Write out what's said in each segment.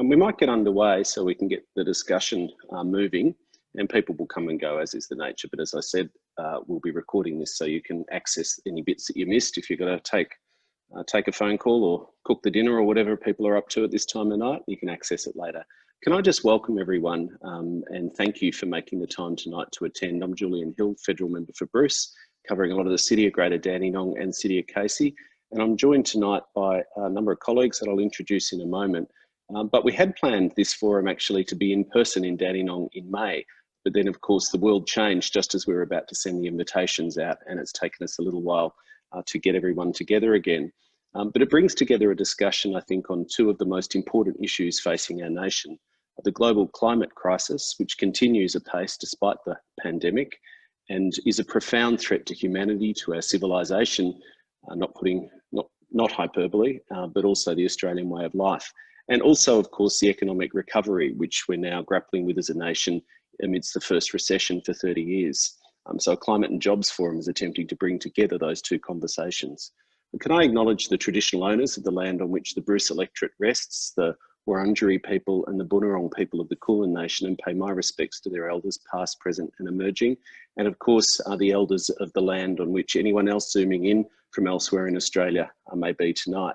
And we might get underway so we can get the discussion moving, and people will come and go, as is the nature. But as I said, we'll be recording this so you can access any bits that you missed. If you're going to take a phone call or cook the dinner or whatever people are up to at this time of night, you can access it later. Can I just welcome everyone and thank you for making the time tonight to attend. I'm Julian Hill, Federal Member for Bruce, covering a lot of the City of Greater Dandenong and City of Casey. And I'm joined tonight by a number of colleagues that I'll introduce in a moment. But we had planned this forum actually to be in person in Dandenong in May. But then, of course, the world changed just as we were about to send the invitations out, and it's taken us a little while to get everyone together again. But it brings together a discussion, I think, on two of the most important issues facing our nation. The global climate crisis, which continues apace despite the pandemic and is a profound threat to humanity, to our civilization, not hyperbole, but also the Australian way of life. And also, of course, the economic recovery, which we're now grappling with as a nation amidst the first recession for 30 years. So a Climate and Jobs Forum is attempting to bring together those two conversations. And can I acknowledge the traditional owners of the land on which the Bruce electorate rests, the Wurundjeri people and the Bunurong people of the Kulin Nation, and pay my respects to their elders, past, present and emerging. And of course, the elders of the land on which anyone else zooming in from elsewhere in Australia may be tonight.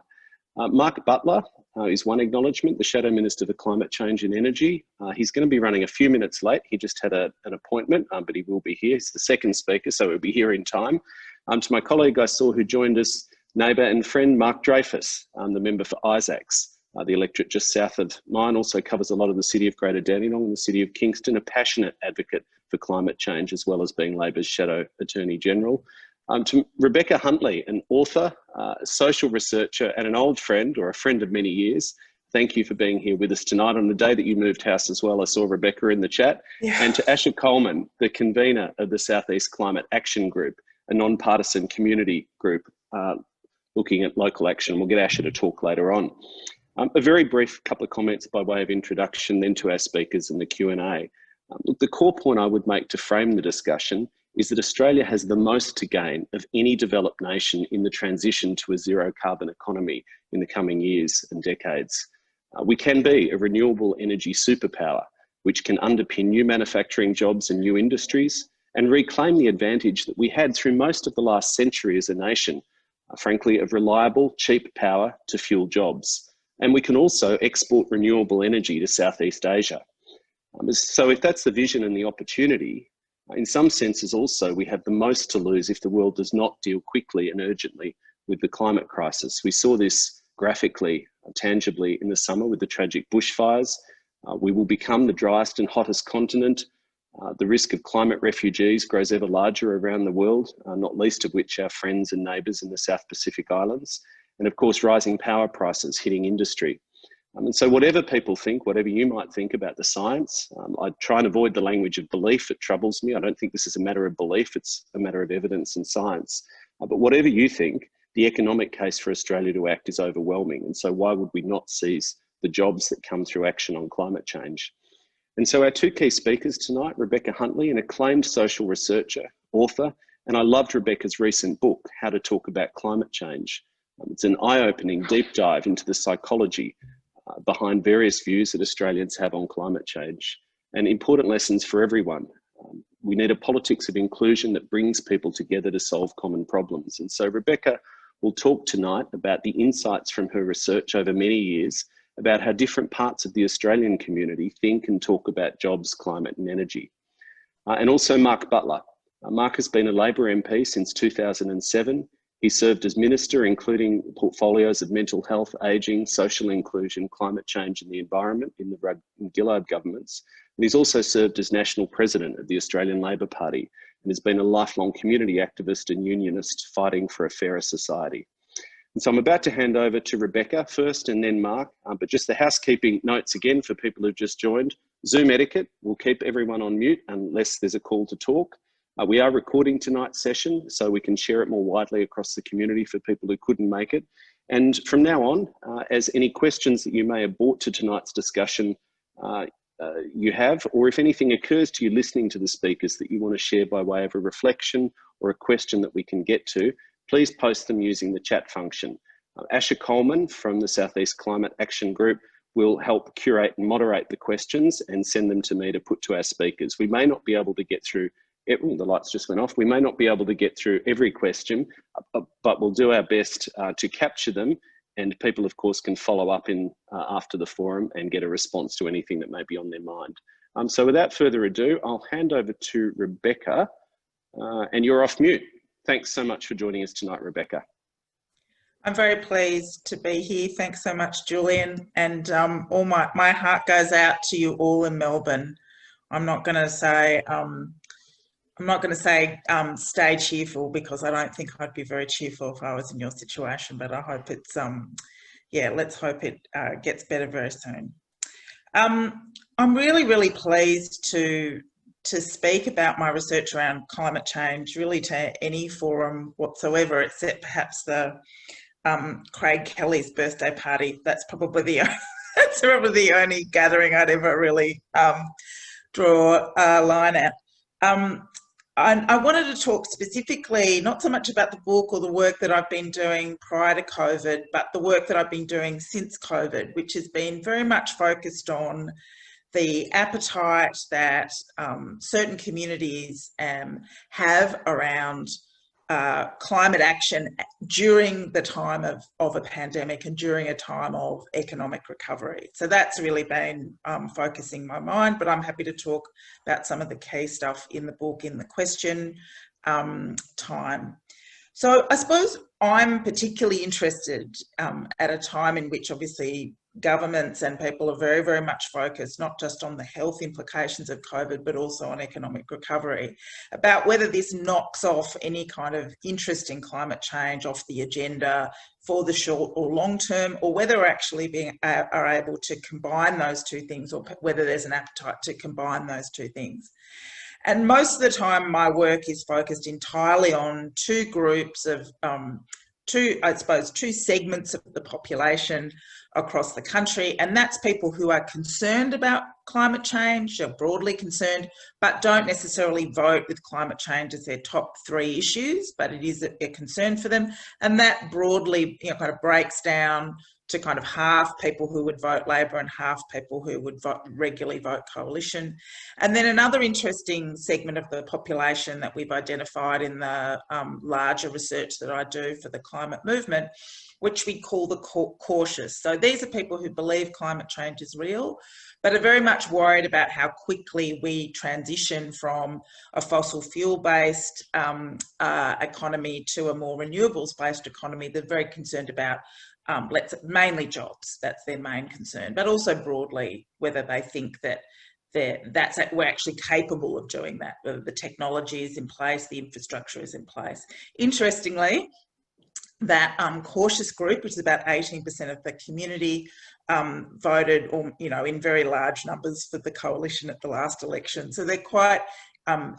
Mark Butler is one acknowledgement, the Shadow Minister for Climate Change and Energy. He's going to be running a few minutes late. He just had an appointment, but he will be here. He's the second speaker, so he'll be here in time. To my colleague I saw who joined us, neighbour and friend Mark Dreyfus, the member for Isaacs. The electorate just south of mine, also covers a lot of the City of Greater Dandenong and the City of Kingston, a passionate advocate for climate change, as well as being Labor's Shadow Attorney General. To Rebecca Huntley, an author, a social researcher and an old friend, or a friend of many years. Thank you for being here with us tonight on the day that you moved house as well. I saw Rebecca in the chat. Yeah. And to Asher Coleman, the convener of the Southeast Climate Action Group, a non-partisan community group looking at local action. We'll get Asher to talk later on. A very brief couple of comments by way of introduction, then to our speakers and the Q&A. The core point I would make to frame the discussion is that Australia has the most to gain of any developed nation in the transition to a zero carbon economy in the coming years and decades. We can be a renewable energy superpower, which can underpin new manufacturing jobs and new industries and reclaim the advantage that we had through most of the last century as a nation, frankly, of reliable, cheap power to fuel jobs. And we can also export renewable energy to Southeast Asia. So if that's the vision and the opportunity, in some senses also we have the most to lose if the world does not deal quickly and urgently with the climate crisis. We saw this graphically, tangibly in the summer with the tragic bushfires. We will become the driest and hottest continent. The risk of climate refugees grows ever larger around the world, not least of which our friends and neighbours in the South Pacific Islands. And of course, rising power prices hitting industry. And so whatever people think, whatever you might think about the science, I try and avoid the language of belief. It troubles me. I don't think this is a matter of belief. It's a matter of evidence and science. But whatever you think, the economic case for Australia to act is overwhelming. And so why would we not seize the jobs that come through action on climate change? And so our two key speakers tonight, Rebecca Huntley, an acclaimed social researcher, author, and I loved Rebecca's recent book, How to Talk About Climate Change. It's an eye-opening deep dive into the psychology behind various views that Australians have on climate change, and important lessons for everyone. We need a politics of inclusion that brings people together to solve common problems. And so Rebecca will talk tonight about the insights from her research over many years about how different parts of the Australian community think and talk about jobs, climate and energy. And also Mark Butler. Mark has been a Labor MP since 2007. He served as Minister, including portfolios of mental health, ageing, social inclusion, climate change and the environment in the Rudd and Gillard governments. And he's also served as National President of the Australian Labor Party and has been a lifelong community activist and unionist fighting for a fairer society. And so I'm about to hand over to Rebecca first and then Mark, but just the housekeeping notes again for people who've just joined. Zoom etiquette, we'll keep everyone on mute unless there's a call to talk. We are recording tonight's session so we can share it more widely across the community for people who couldn't make it. And from now on, as any questions that you may have brought to tonight's discussion you have, or if anything occurs to you listening to the speakers that you want to share by way of a reflection or a question that we can get to, please post them using the chat function. Asher Coleman from the Southeast Climate Action Group will help curate and moderate the questions and send them to me to put to our speakers. We may not be able to get through, the lights just went off. We may not be able to get through every question, but we'll do our best to capture them. And people, of course, can follow up in after the forum and get a response to anything that may be on their mind. So without further ado, I'll hand over to Rebecca, and you're off mute. Thanks so much for joining us tonight, Rebecca. I'm very pleased to be here. Thanks so much, Julian. And all my heart goes out to you all in Melbourne. I'm not going to say stay cheerful, because I don't think I'd be very cheerful if I was in your situation. But I hope it's yeah. Let's hope it gets better very soon. I'm really pleased to speak about my research around climate change, really to any forum whatsoever, except perhaps the Craig Kelly's birthday party. That's probably the only gathering I'd ever really draw a line at. I wanted to talk specifically, not so much about the book or the work that I've been doing prior to COVID, but the work that I've been doing since COVID, which has been very much focused on the appetite that certain communities have around climate action during the time of a pandemic and during a time of economic recovery. So that's really been focusing my mind, but I'm happy to talk about some of the key stuff in the book in the question time. So I suppose I'm particularly interested at a time in which obviously governments and people are very much focused not just on the health implications of COVID, but also on economic recovery, about whether this knocks off any kind of interest in climate change off the agenda for the short or long term, or whether we're actually are able to combine those two things, or whether there's an appetite to combine those two things. And most of the time my work is focused entirely on two groups of, two segments of the population across the country, and that's people who are concerned about climate change, are broadly concerned, but don't necessarily vote with climate change as their top 3 issues, but it is a concern for them. And that broadly, kind of breaks down to kind of half people who would vote Labor and half people who would regularly vote Coalition. And then another interesting segment of the population that we've identified in the larger research that I do for the climate movement, which we call the cautious. So these are people who believe climate change is real, but are very much worried about how quickly we transition from a fossil fuel-based economy to a more renewables-based economy. They're very concerned about mainly jobs. That's their main concern, but also broadly whether they think that we're actually capable of doing that, whether the technology is in place, the infrastructure is in place. Interestingly, that cautious group, which is about 18% of the community, voted, or in very large numbers for the Coalition at the last election. So they're quite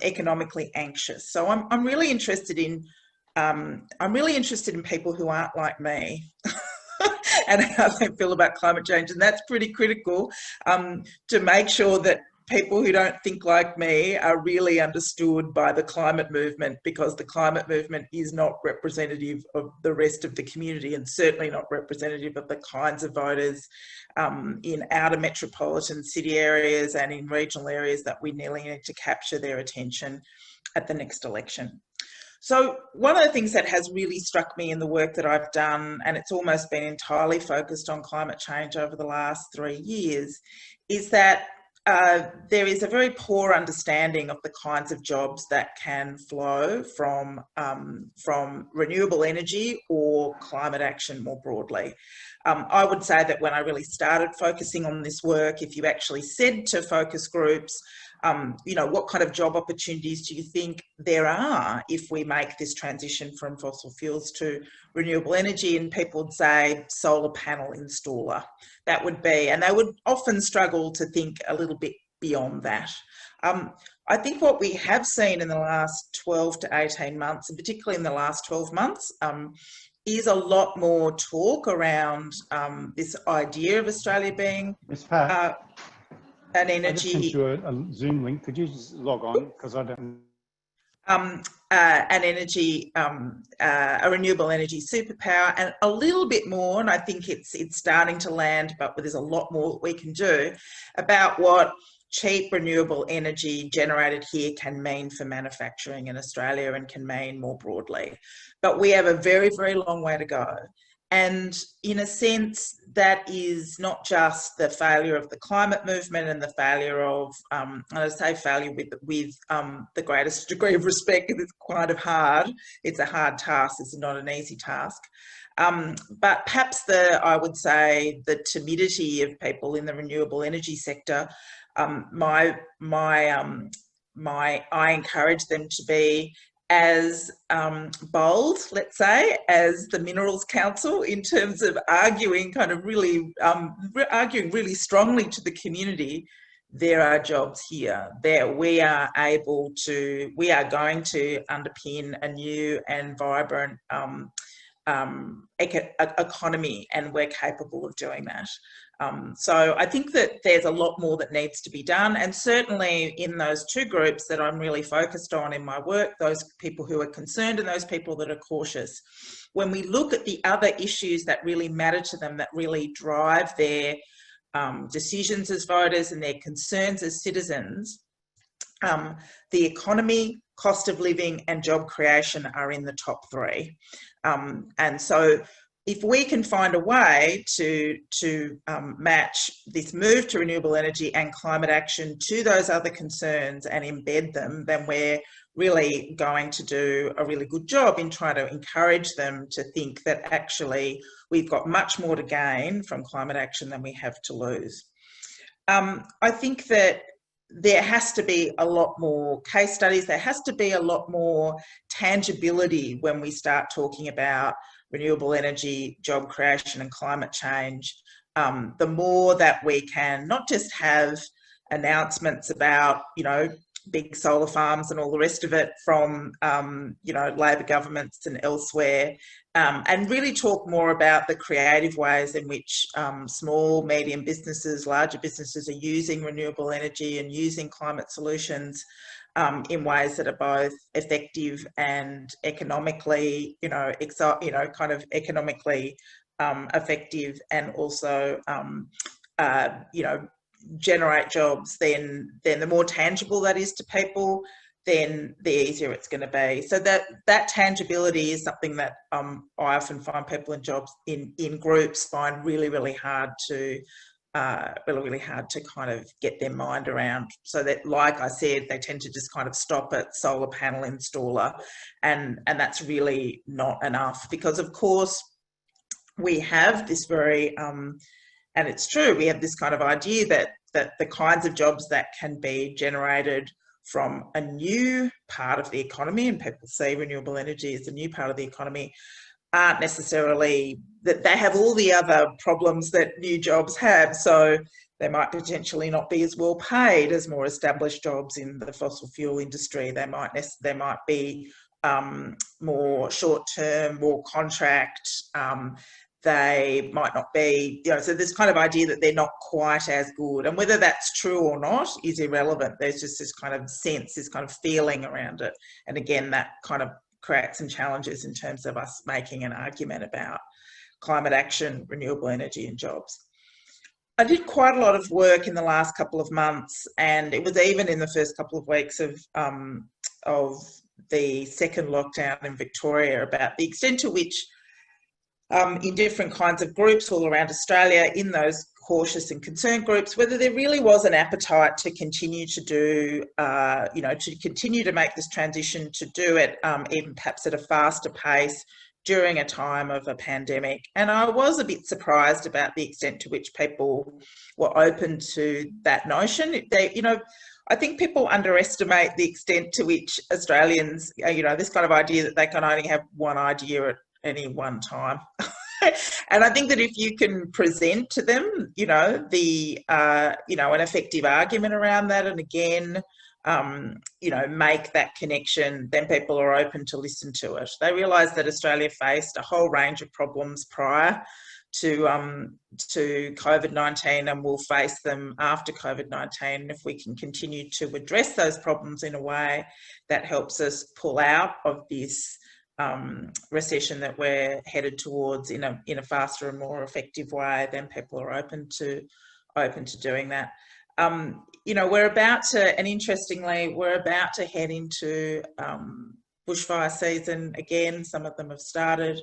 economically anxious. So I'm really interested in people who aren't like me. And how they feel about climate change. And that's pretty critical to make sure that people who don't think like me are really understood by the climate movement, because the climate movement is not representative of the rest of the community, and certainly not representative of the kinds of voters in outer metropolitan city areas and in regional areas that we nearly need to capture their attention at the next election. So one of the things that has really struck me in the work that I've done, and it's almost been entirely focused on climate change over the last 3 years, is that there is a very poor understanding of the kinds of jobs that can flow from renewable energy or climate action more broadly. I would say that when I really started focusing on this work, if you actually said to focus groups, what kind of job opportunities do you think there are if we make this transition from fossil fuels to renewable energy? And people would say solar panel installer. That would be, and they would often struggle to think a little bit beyond that. I think what we have seen in the last 12 to 18 months, and particularly in the last 12 months, is a lot more talk around this idea of Australia being an energy. I just sent you a Zoom link. Could you just log on? Because I don't. an energy, a renewable energy superpower, and a little bit more, and I think it's starting to land, but there's a lot more we can do about what cheap renewable energy generated here can mean for manufacturing in Australia and can mean more broadly. But we have a very, very long way to go. And in a sense, that is not just the failure of the climate movement and the failure of, I say failure with the greatest degree of respect, because it's kind of hard. It's a hard task. It's not an easy task. But perhaps I would say the timidity of people in the renewable energy sector, I encourage them to be as bold, let's say, as the Minerals Council in terms of arguing arguing really strongly to the community, there are jobs here. We are going to underpin a new and vibrant economy, and we're capable of doing that. So I think that there's a lot more that needs to be done, and certainly in those two groups that I'm really focused on in my work, those people who are concerned and those people that are cautious. When we look at the other issues that really matter to them, that really drive their decisions as voters and their concerns as citizens, the economy, cost of living and job creation are in the top three. And so if we can find a way to match this move to renewable energy and climate action to those other concerns and embed them, then we're really going to do a really good job in trying to encourage them to think that actually we've got much more to gain from climate action than we have to lose. I think that there has to be a lot more case studies. There has to be a lot more tangibility when we start talking about renewable energy, job creation and climate change. The more that we can not just have announcements about, big solar farms and all the rest of it from, Labor governments and elsewhere, and really talk more about the creative ways in which small, medium businesses, larger businesses are using renewable energy and using climate solutions in ways that are both effective and economically, economically effective, and also, generate jobs, then the more tangible that is to people, then the easier it's going to be. So that tangibility is something that I often find people in jobs in groups find really, really hard to kind of get their mind around. So that, like I said, they tend to just kind of stop at solar panel installer, and that's really not enough, because of course we have this very and it's true, we have this kind of idea that the kinds of jobs that can be generated from a new part of the economy, and people see renewable energy as a new part of the economy, aren't necessarily, that they have all the other problems that new jobs have. So they might potentially not be as well paid as more established jobs in the fossil fuel industry. They might be more short-term, more contract. They might not be, so this kind of idea that they're not quite as good, and whether that's true or not is irrelevant. There's just this kind of sense, this kind of feeling around it. And again, that kind of creates some challenges in terms of us making an argument about climate action, renewable energy and jobs. I did quite a lot of work in the last couple of months, and it was even in the first couple of weeks of the second lockdown in Victoria, about the extent to which in different kinds of groups all around Australia, in those cautious and concerned groups, whether there really was an appetite to continue to do, to continue to make this transition, to do it even perhaps at a faster pace during a time of a pandemic. And I was a bit surprised about the extent to which people were open to that notion. I think people underestimate the extent to which Australians, this kind of idea that they can only have one idea at any one time. And I think that if you can present to them, an effective argument around that, and again, make that connection, then people are open to listen to it. They realise that Australia faced a whole range of problems prior to COVID-19 and will face them after COVID-19. If we can continue to address those problems in a way that helps us pull out of this recession that we're headed towards in a faster and more effective way, then people are open to doing that. You know, we're about to, and interestingly, we're about to head into bushfire season again. Some of them have started.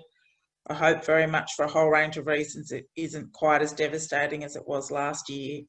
I hope very much for a whole range of reasons it isn't quite as devastating as it was last year.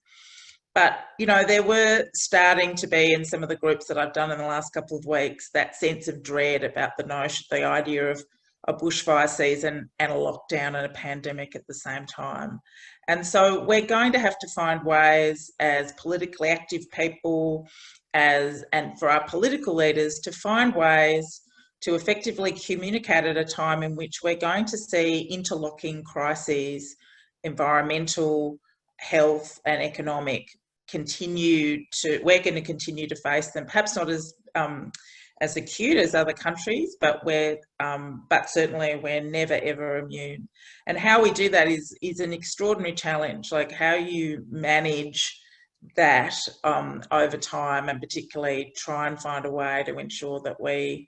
But, you know, there were starting to be, in some of the groups that I've done in the last couple of weeks, that sense of dread about the idea of a bushfire season and a lockdown and a pandemic at the same time. And so we're going to have to find ways as politically active people, and for our political leaders, to find ways to effectively communicate at a time in which we're going to see interlocking crises, environmental, health and economic, we're going to continue to face them, perhaps not as acute as other countries, but certainly we're never ever immune. And how we do that is an extraordinary challenge, like how you manage that over time, and particularly try and find a way to ensure that we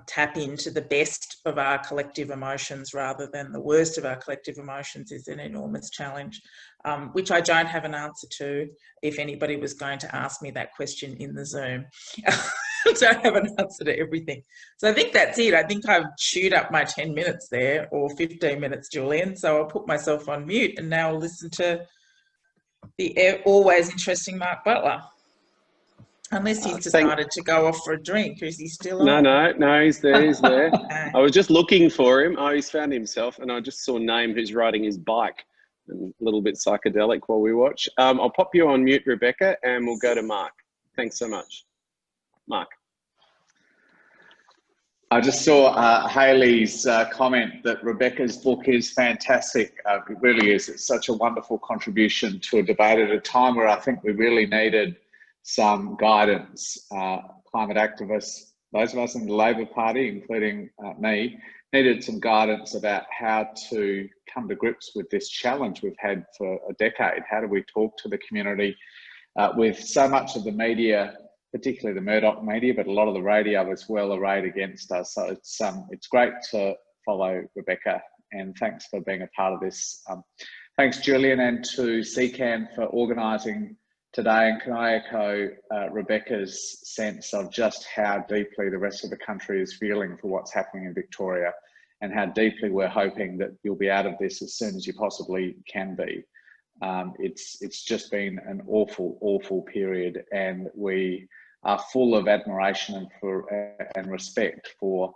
tap into the best of our collective emotions rather than the worst of our collective emotions is an enormous challenge, which I don't have an answer to if anybody was going to ask me that question in the Zoom. I don't have an answer to everything. So I think that's it. I think I've chewed up my 10 minutes there, or 15 minutes, Julian. So I'll put myself on mute and now I'll listen to the always interesting Mark Butler. Unless he's decided to go off for a drink. Is he still on? No, he's there, he's there. Okay. I was just looking for him. Oh, he's found himself, and I just saw Name, who's riding his bike, and a little bit psychedelic while we watch. I'll pop you on mute, Rebecca, and we'll go to Mark. Thanks so much. Mark. I just saw Hayley's comment that Rebecca's book is fantastic. It really is. It's such a wonderful contribution to a debate at a time where I think we really needed some guidance. Climate activists, those of us in the Labor Party, including me, needed some guidance about how to come to grips with this challenge we've had for a decade. How do we talk to the community with so much of the media, particularly the Murdoch media, but a lot of the radio as well, arrayed against us. So it's great to follow Rebecca, and thanks for being a part of this. Thanks, Julian, and to CCAN for organising today. And can I echo Rebecca's sense of just how deeply the rest of the country is feeling for what's happening in Victoria, and how deeply we're hoping that you'll be out of this as soon as you possibly can be. It's just been an awful period, and we are full of admiration and respect for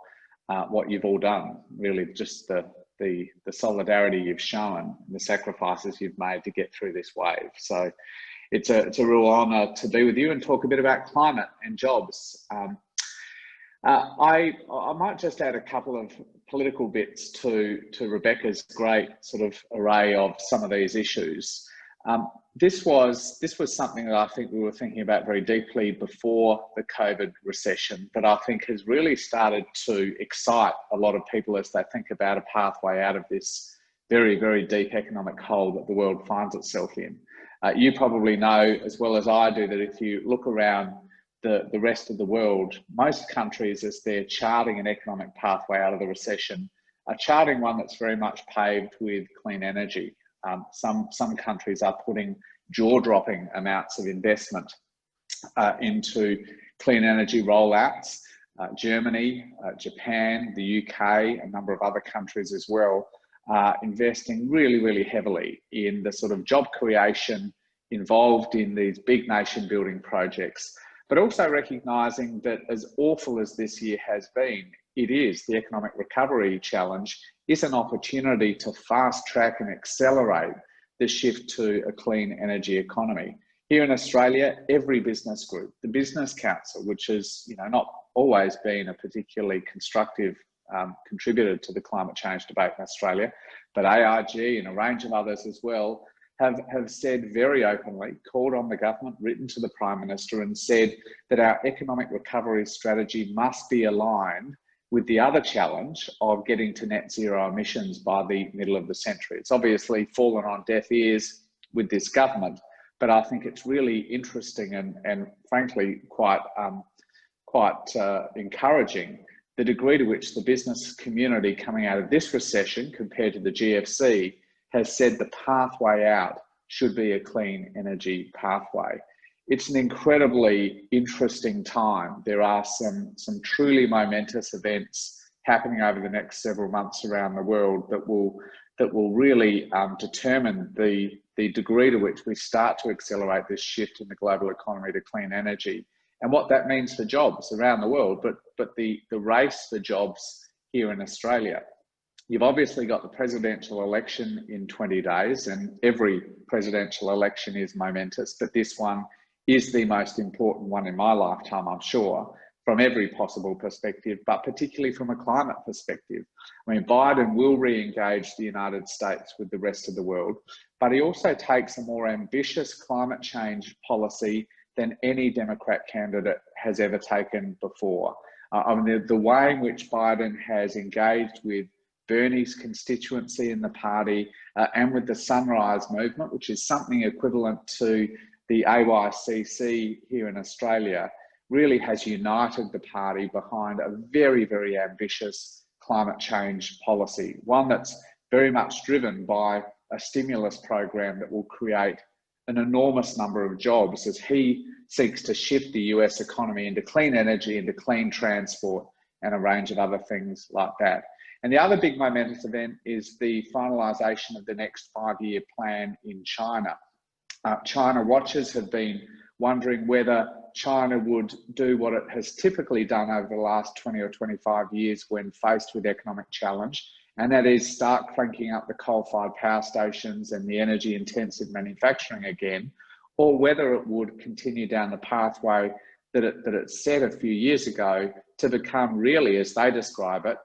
what you've all done. Really, just the solidarity you've shown, the sacrifices you've made to get through this wave. So it's a real honour to be with you and talk a bit about climate and jobs. I might just add a couple of political bits to Rebecca's great sort of array of some of these issues. This was something that I think we were thinking about very deeply before the COVID recession, but I think has really started to excite a lot of people as they think about a pathway out of this very, very deep economic hole that the world finds itself in. You probably know as well as I do that if you look around the rest of the world, most countries, as they're charting an economic pathway out of the recession, are charting one that's very much paved with clean energy. Some countries are putting jaw-dropping amounts of investment into clean energy rollouts. Germany, Japan, the UK, a number of other countries as well, are investing really, really heavily in the sort of job creation involved in these big nation building projects, but also recognising that as awful as this year has been, the economic recovery challenge is an opportunity to fast track and accelerate the shift to a clean energy economy. Here in Australia, every business group, the Business Council, which has not always been a particularly constructive contributor to the climate change debate in Australia, but ARG and a range of others as well, have said very openly, called on the government, written to the Prime Minister and said that our economic recovery strategy must be aligned with the other challenge of getting to net zero emissions by the middle of the century. It's obviously fallen on deaf ears with this government, but I think it's really interesting and frankly quite encouraging the degree to which the business community coming out of this recession compared to the GFC has said the pathway out should be a clean energy pathway. It's an incredibly interesting time. There are some truly momentous events happening over the next several months around the world that will really determine the degree to which we start to accelerate this shift in the global economy to clean energy and what that means for jobs around the world, but the race for jobs here in Australia. You've obviously got the presidential election in 20 days, and every presidential election is momentous, but this one is the most important one in my lifetime, I'm sure, from every possible perspective, but particularly from a climate perspective. I mean, Biden will re-engage the United States with the rest of the world, but he also takes a more ambitious climate change policy than any Democrat candidate has ever taken before. I mean, the way in which Biden has engaged with Bernie's constituency in the party and with the Sunrise Movement, which is something equivalent to the AYCC here in Australia, really has united the party behind a very, very ambitious climate change policy, one that's very much driven by a stimulus program that will create an enormous number of jobs as he seeks to shift the US economy into clean energy, into clean transport, and a range of other things like that. And the other big momentous event is the finalisation of the next 5-year plan in China. China watchers have been wondering whether China would do what it has typically done over the last 20 or 25 years when faced with economic challenge, and that is start cranking up the coal-fired power stations and the energy-intensive manufacturing again, or whether it would continue down the pathway that it set a few years ago to become really, as they describe it,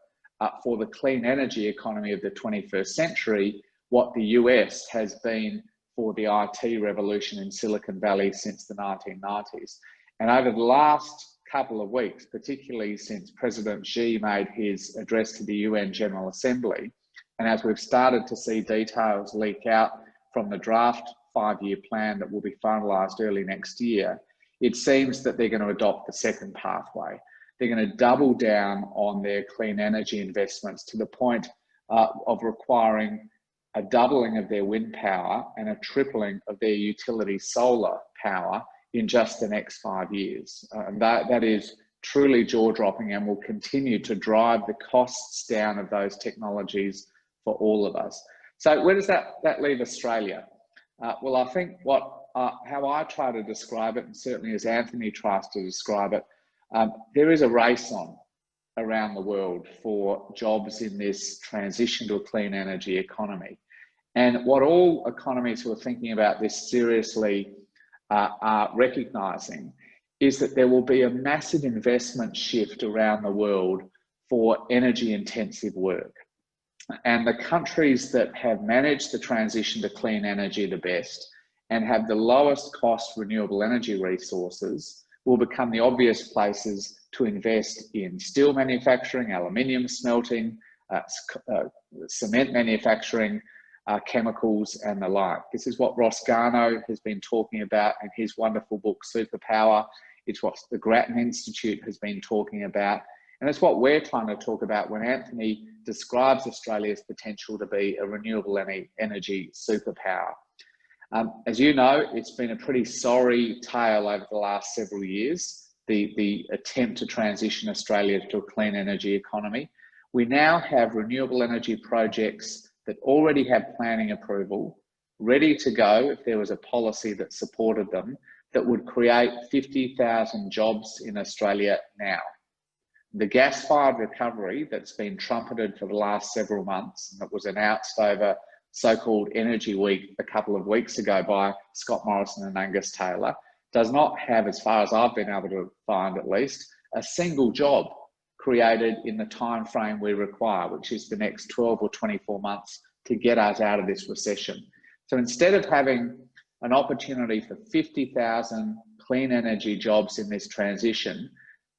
for the clean energy economy of the 21st century, what the US has been for the IT revolution in Silicon Valley since the 1990s. And over the last couple of weeks, particularly since President Xi made his address to the UN General Assembly, and as we've started to see details leak out from the draft 5-year plan that will be finalised early next year, it seems that they're going to adopt the second pathway. They're going to double down on their clean energy investments to the point of requiring a doubling of their wind power and a tripling of their utility solar power in just the next 5 years. And that is truly jaw-dropping and will continue to drive the costs down of those technologies for all of us. So where does that leave Australia? Well, I think how I try to describe it, and certainly as Anthony tries to describe it, there is a race on around the world for jobs in this transition to a clean energy economy. And what all economists who are thinking about this seriously are recognising is that there will be a massive investment shift around the world for energy intensive work. And the countries that have managed the transition to clean energy the best and have the lowest cost renewable energy resources will become the obvious places to invest in steel manufacturing, aluminium smelting, cement manufacturing, chemicals and the like. This is what Ross Garnaut has been talking about in his wonderful book, Superpower. It's what the Grattan Institute has been talking about. And it's what we're trying to talk about when Anthony describes Australia's potential to be a renewable energy superpower. As you know, it's been a pretty sorry tale over the last several years, the attempt to transition Australia to a clean energy economy. We now have renewable energy projects that already have planning approval, ready to go if there was a policy that supported them, that would create 50,000 jobs in Australia now. The gas-fired recovery that's been trumpeted for the last several months, and that was announced over so-called Energy Week a couple of weeks ago by Scott Morrison and Angus Taylor, does not have, as far as I've been able to find at least, a single job created in the time frame we require, which is the next 12 or 24 months to get us out of this recession. So instead of having an opportunity for 50,000 clean energy jobs in this transition,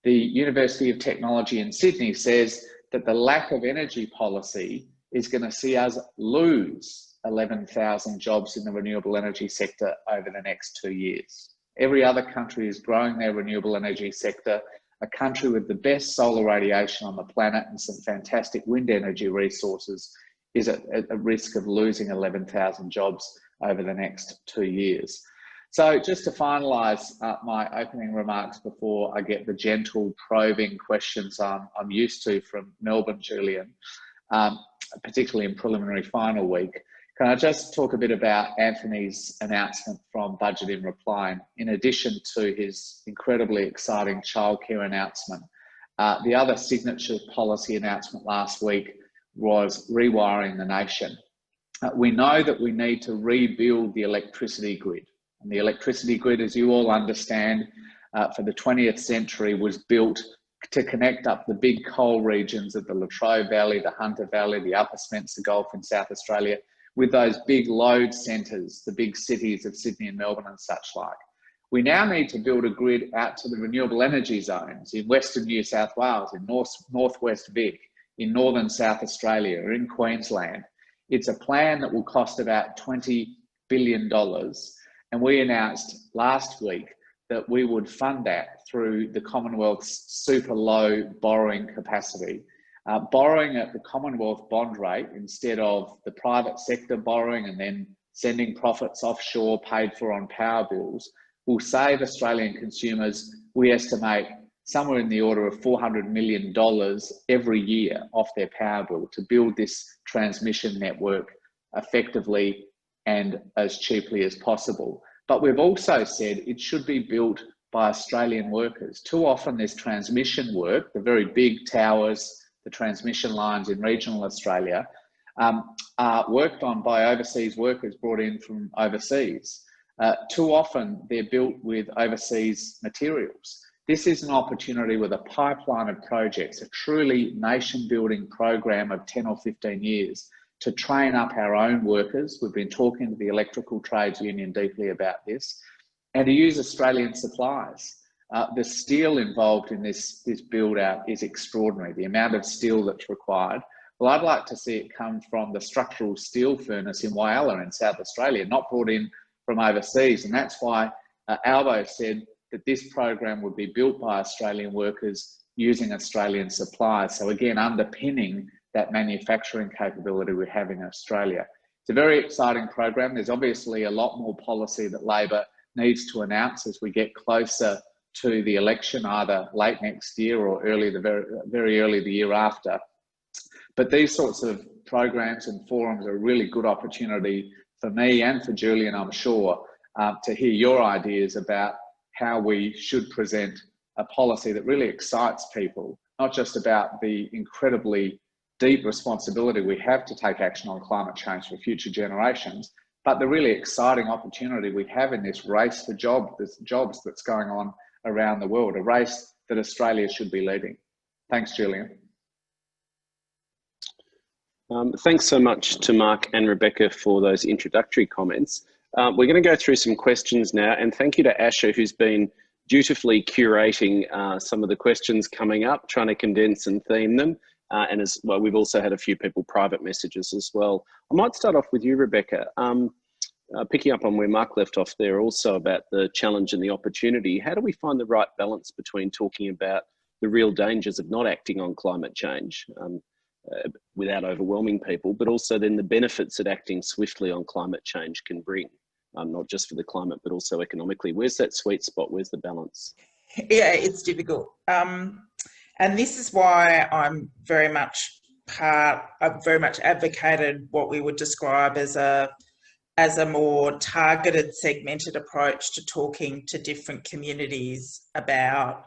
the University of Technology in Sydney says that the lack of energy policy is going to see us lose 11,000 jobs in the renewable energy sector over the next 2 years. Every other country is growing their renewable energy sector. A country with the best solar radiation on the planet and some fantastic wind energy resources is at risk of losing 11,000 jobs over the next 2 years. So just to finalise my opening remarks before I get the gentle probing questions I'm used to from Melbourne, Julian, particularly in preliminary final week, can I just talk a bit about Anthony's announcement from Budget in Reply? In addition to his incredibly exciting childcare announcement, the other signature policy announcement last week was rewiring the nation. We know that we need to rebuild the electricity grid. And the electricity grid, as you all understand, for the 20th century was built to connect up the big coal regions of the Latrobe Valley, the Hunter Valley, the Upper Spencer Gulf in South Australia, with those big load centres, the big cities of Sydney and Melbourne and such like. We now need to build a grid out to the renewable energy zones in Western New South Wales, in Northwest Vic, in Northern South Australia, or in Queensland. It's a plan that will cost about $20 billion. And we announced last week that we would fund that through the Commonwealth's super low borrowing capacity. Borrowing at the Commonwealth bond rate instead of the private sector borrowing and then sending profits offshore paid for on power bills will save Australian consumers, we estimate, somewhere in the order of $400 million every year off their power bill to build this transmission network effectively and as cheaply as possible. But we've also said it should be built by Australian workers. Too often this transmission work, the very big towers, the transmission lines in regional Australia, are worked on by overseas workers brought in from overseas. Too often they're built with overseas materials. This is an opportunity with a pipeline of projects, a truly nation-building program of 10 or 15 years to train up our own workers. We've been talking to the Electrical Trades Union deeply about this, and to use Australian supplies. The steel involved in this build out is extraordinary, the amount of steel that's required. Well, I'd like to see it come from the structural steel furnace in Whyalla in South Australia, not brought in from overseas. And that's why Albo said that this program would be built by Australian workers using Australian suppliers. So again, underpinning that manufacturing capability we have in Australia. It's a very exciting program. There's obviously a lot more policy that Labor needs to announce as we get closer to the election, either late next year or very early the year after. But these sorts of programs and forums are a really good opportunity for me and for Julian, I'm sure, to hear your ideas about how we should present a policy that really excites people, not just about the incredibly deep responsibility we have to take action on climate change for future generations, but the really exciting opportunity we have in this race for jobs that's going on around the world, a race that Australia should be leading. Thanks, Julian. Thanks so much to Mark and Rebecca for those introductory comments. We're going to go through some questions now, and thank you to Asha, who's been dutifully curating some of the questions coming up, trying to condense and theme them. And as well, we've also had a few people private messages as well. I might start off with you, Rebecca. Picking up on where Mark left off there also about the challenge and the opportunity, how do we find the right balance between talking about the real dangers of not acting on climate change without overwhelming people, but also then the benefits that acting swiftly on climate change can bring, not just for the climate, but also economically? Where's that sweet spot? Where's the balance? Yeah, it's difficult. And this is why I've very much advocated what we would describe as a more targeted, segmented approach to talking to different communities about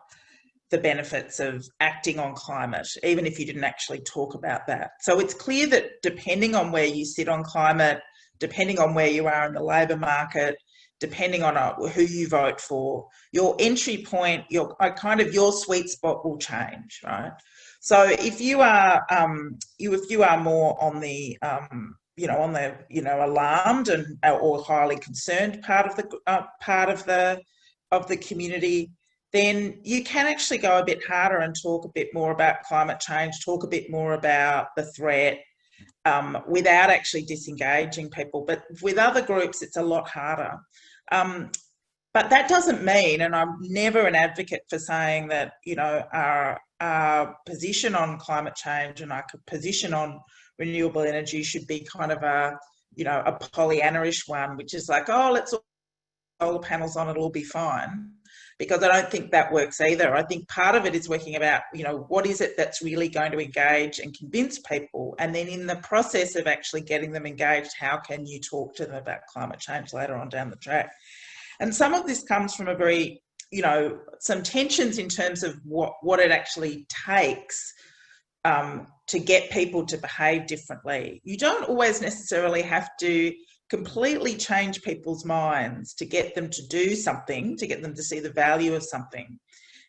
the benefits of acting on climate, even if you didn't actually talk about that. So it's clear that depending on where you sit on climate, depending on where you are in the labour market, depending on who you vote for, your entry point, your sweet spot will change, right? So if you are more on the alarmed or highly concerned part of the community, then you can actually go a bit harder and talk a bit more about climate change, talk a bit more about the threat, without actually disengaging people. But with other groups, it's a lot harder. But that doesn't mean, and I'm never an advocate for saying that, you know, our position on climate change and our position on renewable energy should be kind of a, you know, a Pollyanna-ish one, which is like, oh, let's all put solar panels on, it'll be fine. Because I don't think that works either. I think part of it is working about, you know, what is it that's really going to engage and convince people? And then in the process of actually getting them engaged, how can you talk to them about climate change later on down the track? And some of this comes from a very, you know, some tensions in terms of what it actually takes to get people to behave differently. You don't always necessarily have to completely change people's minds to get them to do something, to get them to see the value of something.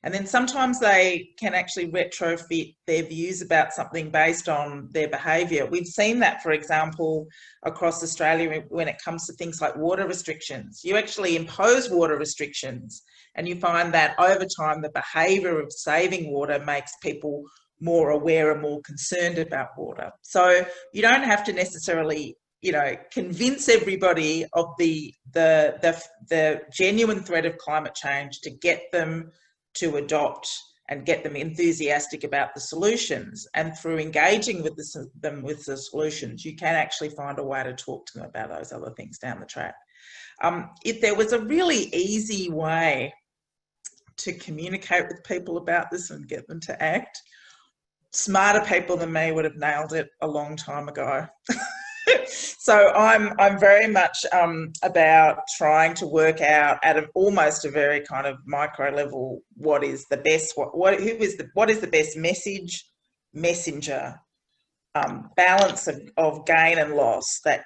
And then sometimes they can actually retrofit their views about something based on their behaviour. We've seen that, for example, across Australia when it comes to things like water restrictions. You actually impose water restrictions and you find that over time the behaviour of saving water makes people more aware and more concerned about water. So you don't have to necessarily, you know, convince everybody of the genuine threat of climate change to get them to adopt and get them enthusiastic about the solutions. And through engaging with them with the solutions, you can actually find a way to talk to them about those other things down the track. If there was a really easy way to communicate with people about this and get them to act, smarter people than me would have nailed it a long time ago. So I'm very much about trying to work out at almost a very kind of micro level what is the best what is the best messenger, balance of gain and loss, that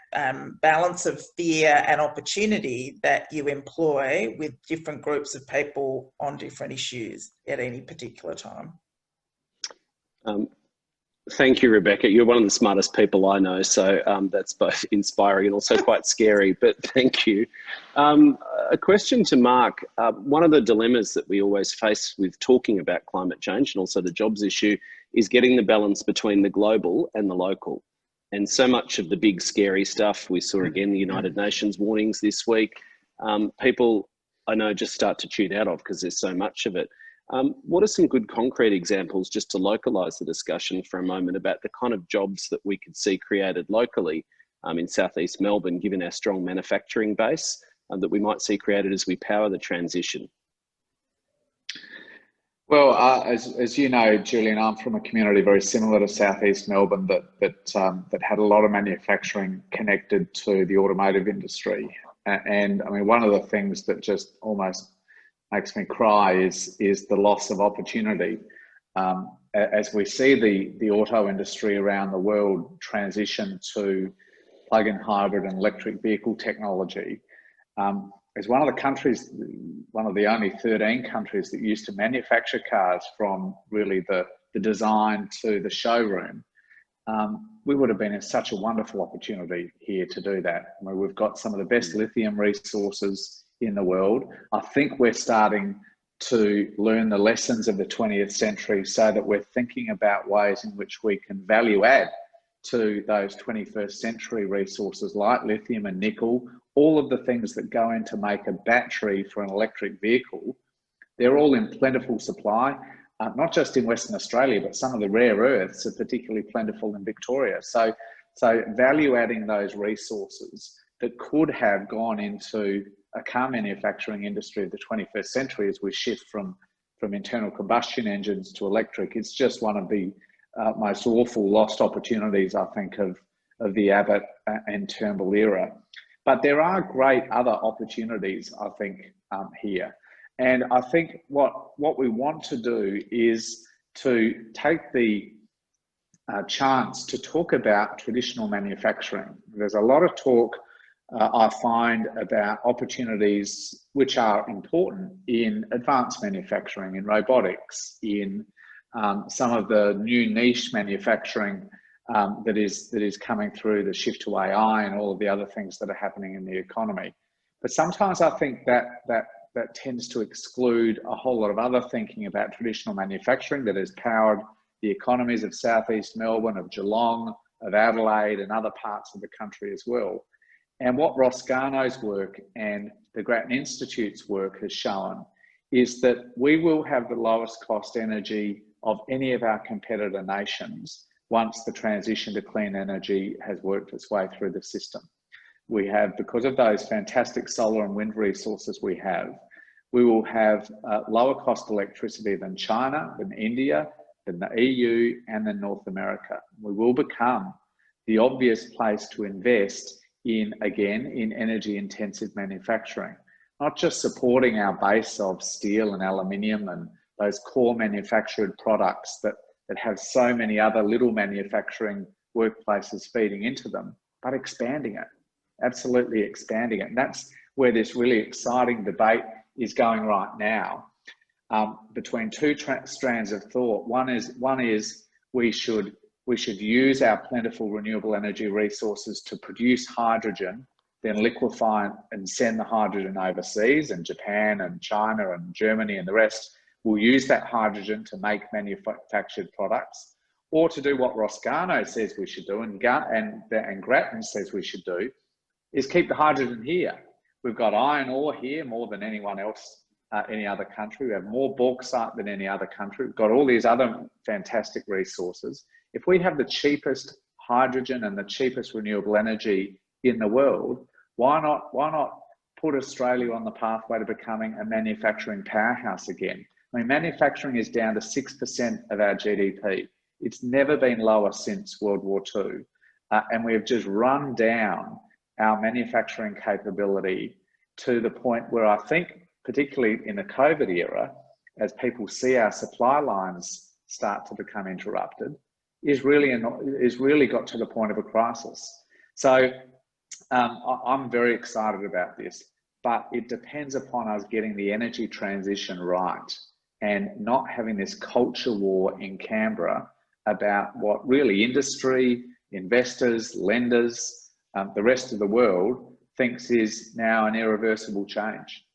balance of fear and opportunity that you employ with different groups of people on different issues at any particular time. Thank you, Rebecca. You're one of the smartest people I know, so that's both inspiring and also quite scary, but thank you. A question to Mark. One of the dilemmas that we always face with talking about climate change and also the jobs issue is getting the balance between the global and the local. And so much of the big scary stuff, we saw again the United Nations warnings this week, people I know just start to tune out of because there's so much of it. What are some good concrete examples, just to localise the discussion for a moment, about the kind of jobs that we could see created locally in southeast Melbourne, given our strong manufacturing base, that we might see created as we power the transition? Well, as you know, Julian, I'm from a community very similar to southeast Melbourne that had a lot of manufacturing connected to the automotive industry. And I mean, one of the things that just almost makes me cry is the loss of opportunity. As we see the auto industry around the world transition to plug-in hybrid and electric vehicle technology, as one of the countries, one of the only 13 countries that used to manufacture cars from really the design to the showroom, we would have been in such a wonderful opportunity here to do that. I mean, we've got some of the best lithium resources in the world. I think we're starting to learn the lessons of the 20th century so that we're thinking about ways in which we can value add to those 21st century resources like lithium and nickel, all of the things that go in to make a battery for an electric vehicle. They're all in plentiful supply, not just in Western Australia, but some of the rare earths are particularly plentiful in Victoria. So value adding those resources that could have gone into a car manufacturing industry of the 21st century as we shift from internal combustion engines to electric, it's just one of the most awful lost opportunities, I think, of the Abbott and Turnbull era. But there are great other opportunities, I think, here. And I think what we want to do is to take the chance to talk about traditional manufacturing. There's a lot of talk I find about opportunities which are important in advanced manufacturing, in robotics, in some of the new niche manufacturing that is coming through, the shift to AI and all of the other things that are happening in the economy. But sometimes I think that that tends to exclude a whole lot of other thinking about traditional manufacturing that has powered the economies of Southeast Melbourne, of Geelong, of Adelaide and other parts of the country as well. And what Ross Garnaut's work and the Grattan Institute's work has shown is that we will have the lowest cost energy of any of our competitor nations once the transition to clean energy has worked its way through the system. We have, because of those fantastic solar and wind resources we will have lower cost electricity than China, than India, than the EU and than North America. We will become the obvious place to invest in, again, in energy intensive manufacturing, not just supporting our base of steel and aluminium and those core manufactured products that have so many other little manufacturing workplaces feeding into them, but expanding it, absolutely expanding it. And that's where this really exciting debate is going right now, between two strands of thought. One is we should use our plentiful renewable energy resources to produce hydrogen, then liquefy and send the hydrogen overseas, and Japan and China and Germany and the rest will use that hydrogen to make manufactured products, or to do what Ross Garnaut says we should do and Grattan says we should do, is keep the hydrogen here. We've got iron ore here more than anyone else, any other country. We have more bauxite than any other country. We've got all these other fantastic resources. If we have the cheapest hydrogen and the cheapest renewable energy in the world, why not put Australia on the pathway to becoming a manufacturing powerhouse again? I mean, manufacturing is down to 6% of our GDP. It's never been lower since World War II. And we've just run down our manufacturing capability to the point where I think, particularly in the COVID era, as people see our supply lines start to become interrupted, is really got to the point of a crisis. So I'm very excited about this, but it depends upon us getting the energy transition right and not having this culture war in Canberra about what really industry, investors, lenders, the rest of the world thinks is now an irreversible change.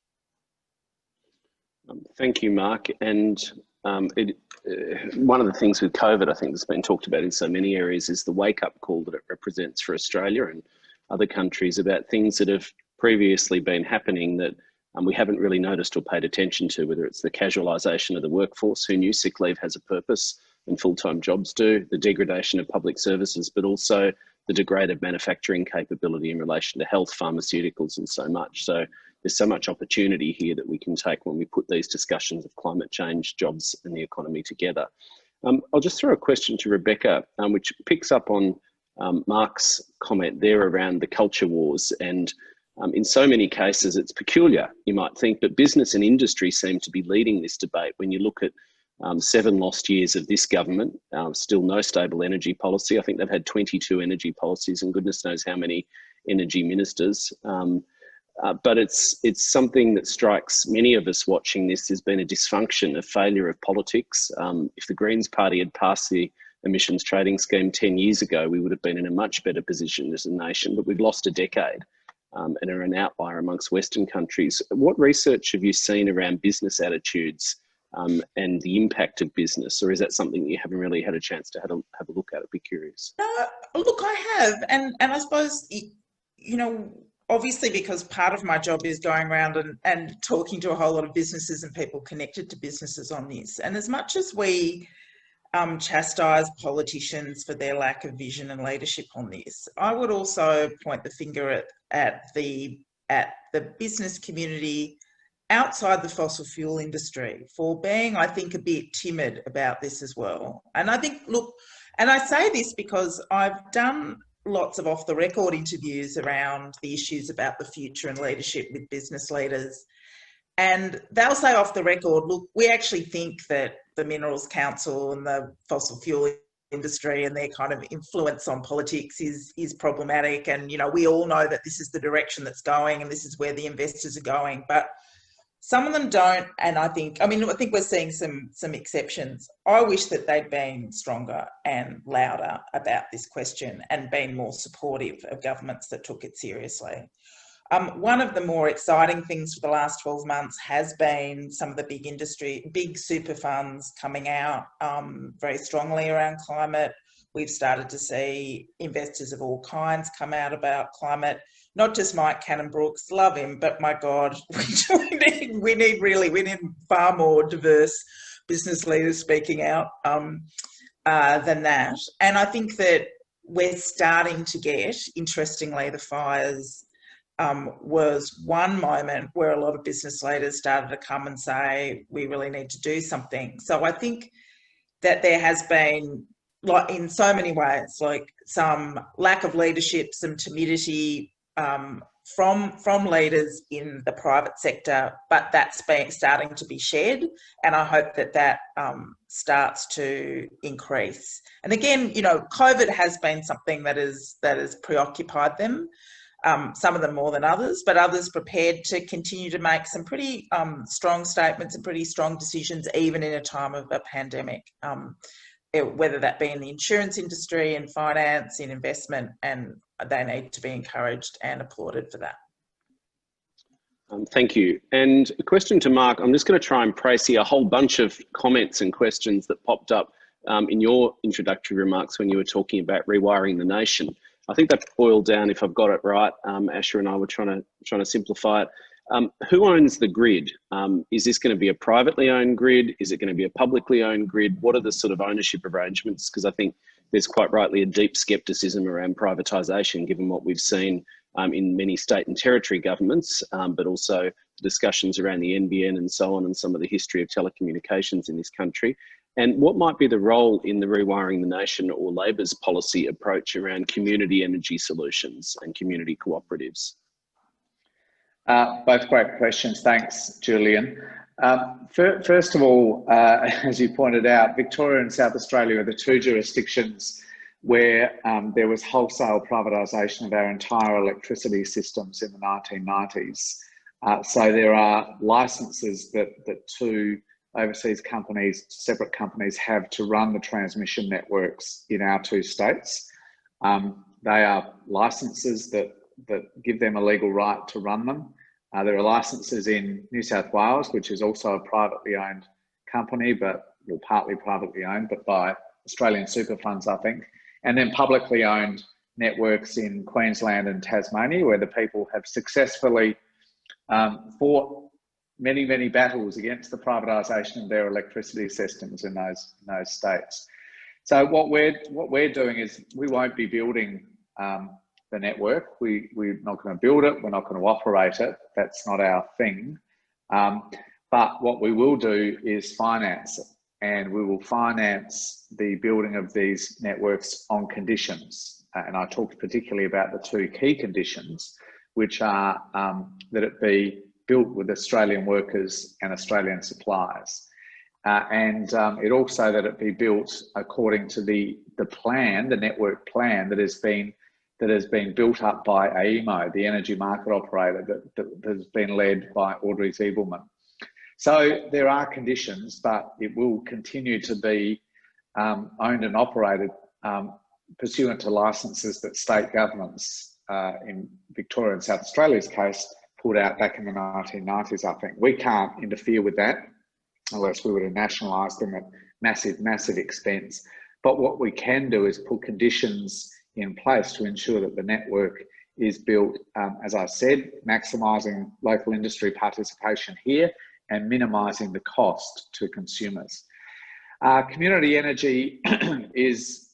Thank you, Mark. And one of the things with COVID, I think that's been talked about in so many areas, is the wake-up call that it represents for Australia and other countries about things that have previously been happening that we haven't really noticed or paid attention to, whether it's the casualisation of the workforce. Who knew sick leave has a purpose and full-time jobs do, the degradation of public services, but also the degraded manufacturing capability in relation to health, pharmaceuticals and so much. So there's so much opportunity here that we can take when we put these discussions of climate change, jobs and the economy together. I'll just throw a question to Rebecca, which picks up on Mark's comment there around the culture wars. And in so many cases, it's peculiar, you might think, but business and industry seem to be leading this debate. When you look at 7 lost years of this government, still no stable energy policy. I think they've had 22 energy policies and goodness knows how many energy ministers. But it's something that strikes many of us watching this. There's been a dysfunction, a failure of politics. If the Greens Party had passed the emissions trading scheme 10 years ago, we would have been in a much better position as a nation, but we've lost a decade and are an outlier amongst Western countries. What research have you seen around business attitudes and the impact of business, or is that something you haven't really had a chance to have a look at? I'd be curious. Look, I have, and I suppose, you know, obviously because part of my job is going around and talking to a whole lot of businesses and people connected to businesses on this. And as much as we chastise politicians for their lack of vision and leadership on this, I would also point the finger at the business community outside the fossil fuel industry for being, I think, a bit timid about this as well. And I think, look, and I say this because I've done lots of off-the-record interviews around the issues about the future and leadership with business leaders. And they'll say off the record, look, we actually think that the Minerals Council and the fossil fuel industry and their kind of influence on politics is problematic. And, you know, we all know that this is the direction that's going and this is where the investors are going. But some of them don't, and I think we're seeing some exceptions. I wish that they'd been stronger and louder about this question and been more supportive of governments that took it seriously. One of the more exciting things for the last 12 months has been some of the big super funds coming out very strongly around climate. We've started to see investors of all kinds come out about climate. Not just Mike Cannon-Brookes, love him, but my God, we need far more diverse business leaders speaking out than that. And I think that we're starting to get, interestingly, the fires was one moment where a lot of business leaders started to come and say, we really need to do something. So I think that there has been, like in so many ways, like some lack of leadership, some timidity from leaders in the private sector, but that's starting to be shared, and I hope that starts to increase. And again, you know, COVID has been something that has preoccupied them. Some of them more than others, but others prepared to continue to make some pretty strong statements and pretty strong decisions, even in a time of a pandemic, whether that be in the insurance industry, in finance, in investment, and they need to be encouraged and applauded for that. Thank you. And a question to Mark. I'm just going to try and précis a whole bunch of comments and questions that popped up in your introductory remarks when you were talking about rewiring the nation. I think that boiled down, if I've got it right, Asher and I were trying to simplify it. Who owns the grid? Is this going to be a privately owned grid? Is it going to be a publicly owned grid? What are the sort of ownership arrangements? Because I think there's quite rightly a deep scepticism around privatisation, given what we've seen in many state and territory governments, but also discussions around the NBN and so on, and some of the history of telecommunications in this country. And what might be the role in the Rewiring the Nation or Labor's policy approach around community energy solutions and community cooperatives? Both great questions. Thanks, Julian. First of all, as you pointed out, Victoria and South Australia are the two jurisdictions where there was wholesale privatisation of our entire electricity systems in the 1990s. So there are licences that two overseas companies, separate companies, have to run the transmission networks in our two states. They are licences that give them a legal right to run them. There are licences in New South Wales, which is also a privately owned company, but well, partly privately owned, but by Australian super funds, I think. And then publicly owned networks in Queensland and Tasmania, where the people have successfully fought many, many battles against the privatisation of their electricity systems in those states. So what we're doing is we won't be building the network. We're not going to build it. We're not going to operate it. That's not our thing. But what we will do is finance it, and we will finance the building of these networks on conditions. And I talked particularly about the two key conditions, which are that it be built with Australian workers and Australian suppliers. And it also that it be built according to the plan, the network plan that has been built up by AEMO, the energy market operator that has been led by Audrey Zibelman. So there are conditions, but it will continue to be owned and operated pursuant to licences that state governments in Victoria and South Australia's case pulled out back in the 1990s, I think. We can't interfere with that unless we were to nationalise them at massive, massive expense. But what we can do is put conditions in place to ensure that the network is built, as I said, maximising local industry participation here and minimising the cost to consumers. Community energy is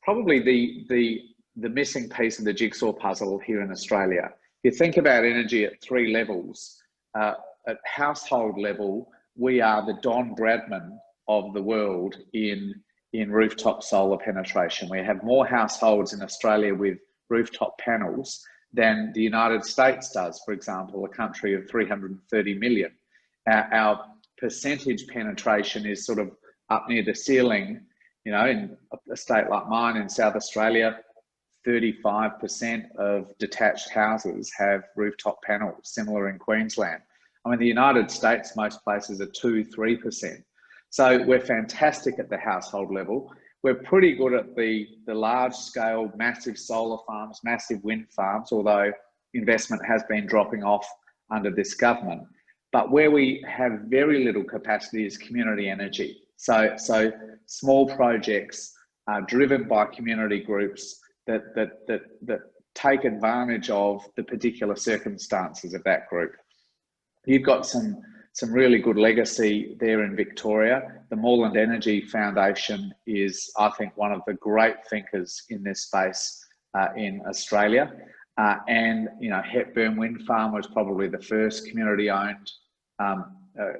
probably the missing piece of the jigsaw puzzle here in Australia. You think about energy at three levels. At household level, we are the Don Bradman of the world in rooftop solar penetration. We have more households in Australia with rooftop panels than the United States does, for example, a country of 330 million. Our percentage penetration is sort of up near the ceiling. You know, in a state like mine in South Australia, 35% of detached houses have rooftop panels, similar in Queensland. I mean, the United States, most places are 2-3%. So we're fantastic at the household level. We're pretty good at the large scale, massive solar farms, massive wind farms, although investment has been dropping off under this government. But where we have very little capacity is community energy. So small projects are driven by community groups that take advantage of the particular circumstances of that group. You've got some really good legacy there in Victoria. The Moreland Energy Foundation is, I think, one of the great thinkers in this space in Australia. And, you know, Hepburn Wind Farm was probably the first community-owned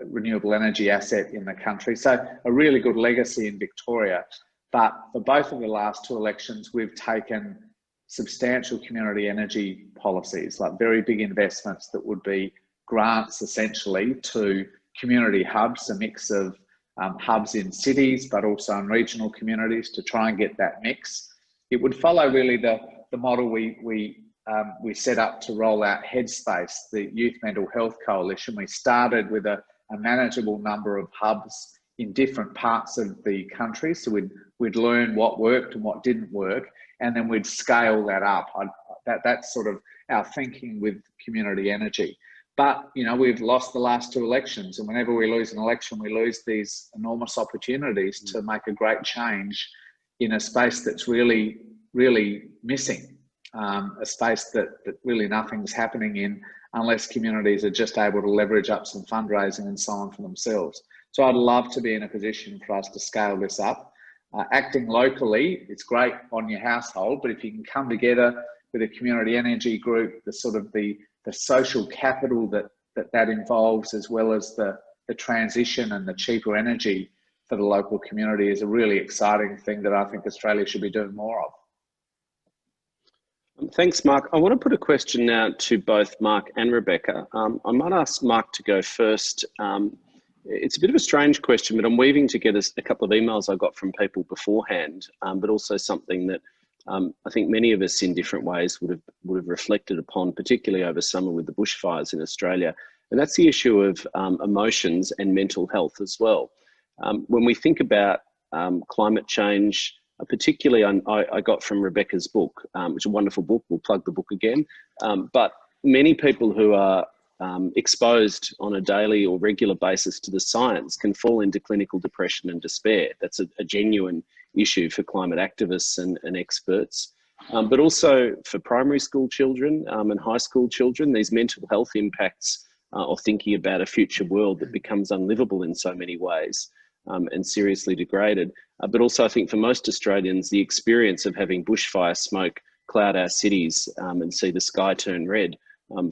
renewable energy asset in the country. So a really good legacy in Victoria. But for both of the last two elections, we've taken substantial community energy policies, like very big investments that would be grants essentially to community hubs, a mix of hubs in cities, but also in regional communities to try and get that mix. It would follow really the model we set up to roll out Headspace, the Youth Mental Health Coalition. We started with a manageable number of hubs in different parts of the country. So we'd learn what worked and what didn't work, and then we'd scale that up. That's sort of our thinking with community energy. But, you know, we've lost the last two elections, and whenever we lose an election, we lose these enormous opportunities to make a great change in a space that's really, really missing, a space that really nothing's happening in unless communities are just able to leverage up some fundraising and so on for themselves. So I'd love to be in a position for us to scale this up. Acting locally, it's great on your household, but if you can come together with a community energy group, the sort of the social capital that involves, as well as the transition and the cheaper energy for the local community, is a really exciting thing that I think Australia should be doing more of. Thanks, Mark. I want to put a question now to both Mark and Rebecca. I might ask Mark to go first. It's a bit of a strange question, but I'm weaving together a couple of emails I got from people beforehand, but also something that I think many of us in different ways would have reflected upon, particularly over summer with the bushfires in Australia. And that's the issue of emotions and mental health as well. When we think about climate change, particularly I got from Rebecca's book, which is a wonderful book, we'll plug the book again, but many people who are exposed on a daily or regular basis to the science can fall into clinical depression and despair. That's a genuine issue for climate activists and experts, but also for primary school children and high school children. These mental health impacts of thinking about a future world that becomes unlivable in so many ways and seriously degraded. But also I think for most Australians, the experience of having bushfire smoke cloud our cities and see the sky turn red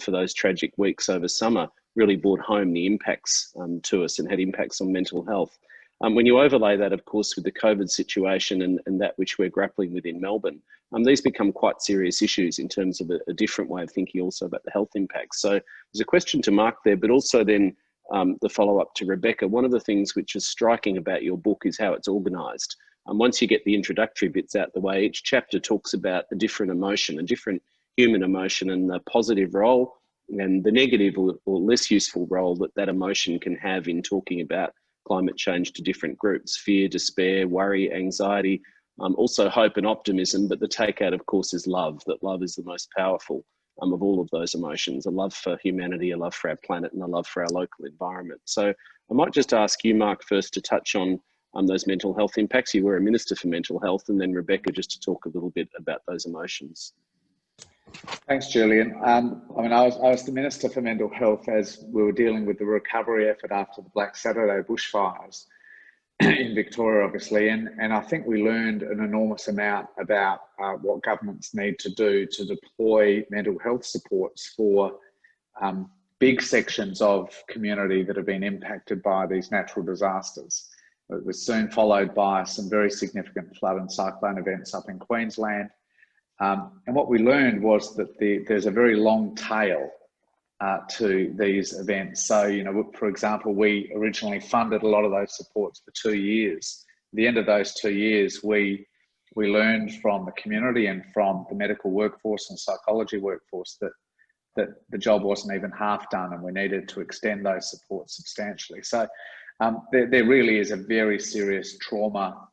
for those tragic weeks over summer really brought home the impacts to us and had impacts on mental health. When you overlay that, of course, with the COVID situation and that which we're grappling with in Melbourne, these become quite serious issues in terms of a different way of thinking also about the health impacts. So there's a question to Mark there, but also then the follow-up to Rebecca. One of the things which is striking about your book is how it's organised. Once you get the introductory bits out the way, each chapter talks about a different emotion, a different human emotion, and the positive role and the negative or less useful role that emotion can have in talking about climate change to different groups: fear, despair, worry, anxiety, also hope and optimism. But the takeout, of course, is love, that love is the most powerful of all of those emotions: a love for humanity, a love for our planet, and a love for our local environment. So I might just ask you, Mark, first to touch on those mental health impacts. You were a Minister for Mental Health, and then Rebecca just to talk a little bit about those emotions. Thanks, Julian. I mean, I was the Minister for Mental Health as we were dealing with the recovery effort after the Black Saturday bushfires in Victoria, obviously, and I think we learned an enormous amount about what governments need to do to deploy mental health supports for big sections of community that have been impacted by these natural disasters. It was soon followed by some very significant flood and cyclone events up in Queensland. And what we learned was that there's a very long tail to these events. So, you know, for example, we originally funded a lot of those supports for 2 years. At the end of those 2 years, we learned from the community and from the medical workforce and psychology workforce that the job wasn't even half done, and we needed to extend those supports substantially. So there really is a very serious trauma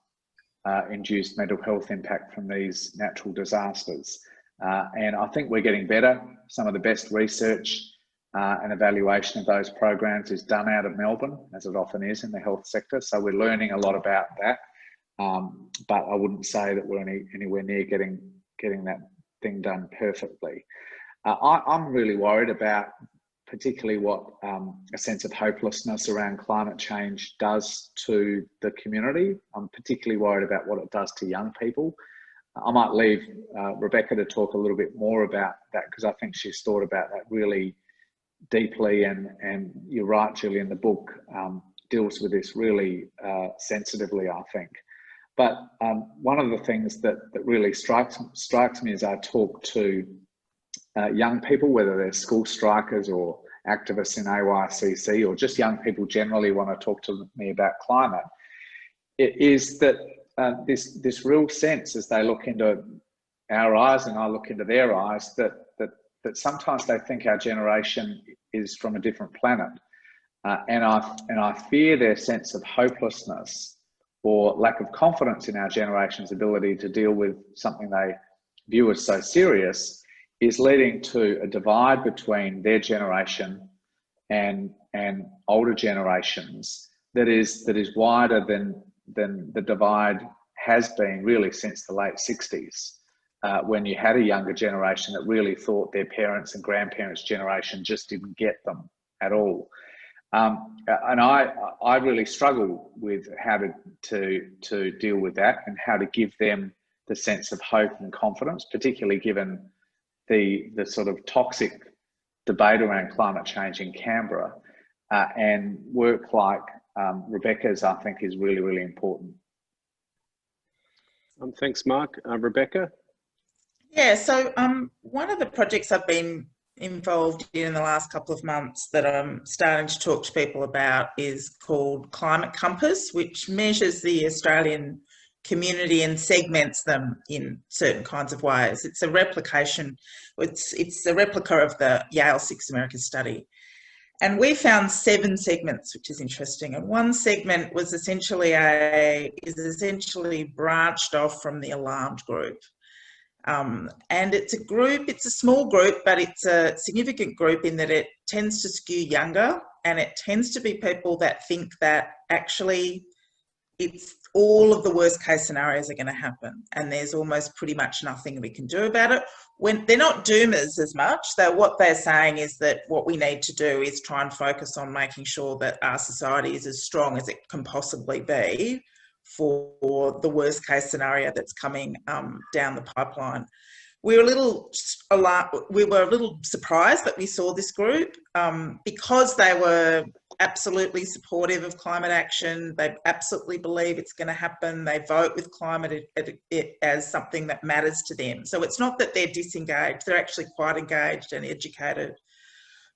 induced mental health impact from these natural disasters. And I think we're getting better some of the best research and evaluation of those programs is done out of Melbourne, as it often is in the health sector. So we're learning a lot about that. But I wouldn't say that we're anywhere near getting that thing done perfectly. I'm really worried about particularly what a sense of hopelessness around climate change does to the community. I'm particularly worried about what it does to young people. I might leave Rebecca to talk a little bit more about that, because I think she's thought about that really deeply, and you're right, Julian, the book deals with this really sensitively, I think. But one of the things that really strikes me as I talk to young people, whether they're school strikers or activists in AYCC, or just young people generally want to talk to me about climate, it is that this real sense as they look into our eyes and I look into their eyes, that sometimes they think our generation is from a different planet, and I fear their sense of hopelessness or lack of confidence in our generation's ability to deal with something they view as so serious is leading to a divide between their generation and older generations that is wider than the divide has been really since the late 60s, when you had a younger generation that really thought their parents and grandparents' generation just didn't get them at all. And I really struggle with how to deal with that and how to give them the sense of hope and confidence, particularly given the sort of toxic debate around climate change in Canberra, and work like Rebecca's, I think, is really, really important. Thanks, Mark. Rebecca? Yeah, so one of the projects I've been involved in the last couple of months that I'm starting to talk to people about is called Climate Compass, which measures the Australian community and segments them in certain kinds of ways. It's a replication, it's a replica of the Yale Six Americas study. And we found 7 segments, which is interesting. And one segment was essentially branched off from the alarmed group. And it's a small group, but it's a significant group in that it tends to skew younger, and it tends to be people that think that actually it's all of the worst case scenarios are going to happen, and there's almost pretty much nothing we can do about it. When they're not doomers as much, what they're saying is that what we need to do is try and focus on making sure that our society is as strong as it can possibly be for the worst case scenario that's coming down the pipeline. We were a little surprised that we saw this group because they were absolutely supportive of climate action. They absolutely believe it's going to happen. They vote with climate as something that matters to them. So it's not that they're disengaged. They're actually quite engaged and educated,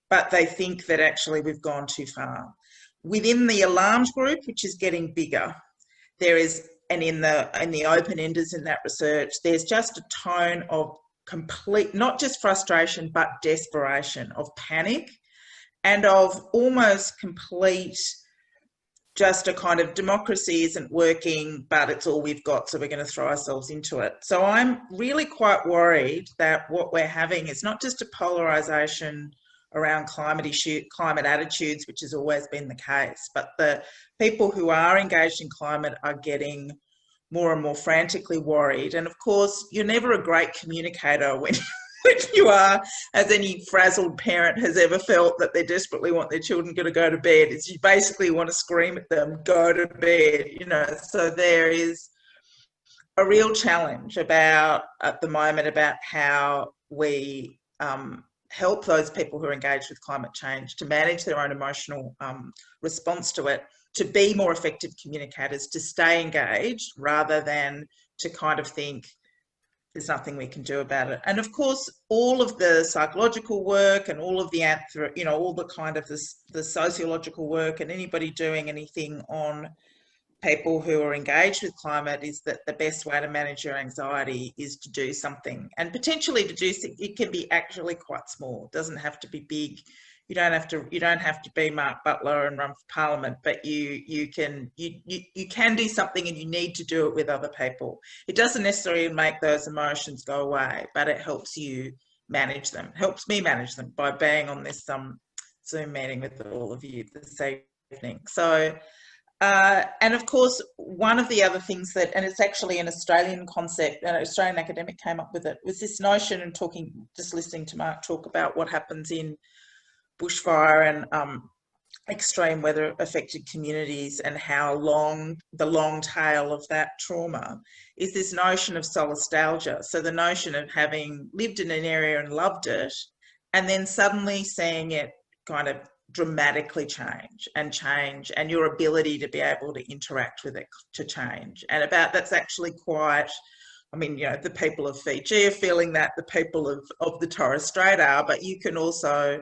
but they think that actually we've gone too far. Within the alarmed group, which is getting bigger, there is, and in the open-enders in that research, there's just a tone of complete, not just frustration, but desperation, of panic, and of almost complete, just a kind of democracy isn't working, but it's all we've got, so we're going to throw ourselves into it. So I'm really quite worried that what we're having is not just a polarisation around climate attitudes, which has always been the case, but the people who are engaged in climate are getting more and more frantically worried. And of course, you're never a great communicator when you are, as any frazzled parent has ever felt, that they desperately want their children to go to bed. It's you basically want to scream at them, go to bed, you know. So there is a real challenge at the moment about how we help those people who are engaged with climate change to manage their own emotional response to it, to be more effective communicators, to stay engaged rather than to kind of think there's nothing we can do about it. And of course, all of the psychological work and all of the all the kind of the sociological work, and anybody doing anything on people who are engaged with climate, is that the best way to manage your anxiety is to do something, and potentially to do something. It can be actually quite small. It doesn't have to be big. You don't have to be Mark Butler and run for Parliament, but you can do something, and you need to do it with other people. It doesn't necessarily make those emotions go away, but it helps you manage them, helps me manage them by being on this Zoom meeting with all of you this evening. So, and of course, one of the other things that, and it's actually an Australian concept, an Australian academic came up with it, was this notion, and just listening to Mark talk about what happens in bushfire and extreme weather affected communities and how the long tail of that trauma is this notion of solastalgia. So the notion of having lived in an area and loved it, and then suddenly seeing it kind of dramatically change, and your ability to be able to interact with it to change. And that's actually quite, I mean, you know, the people of Fiji are feeling that, the people of the Torres Strait are, but you can also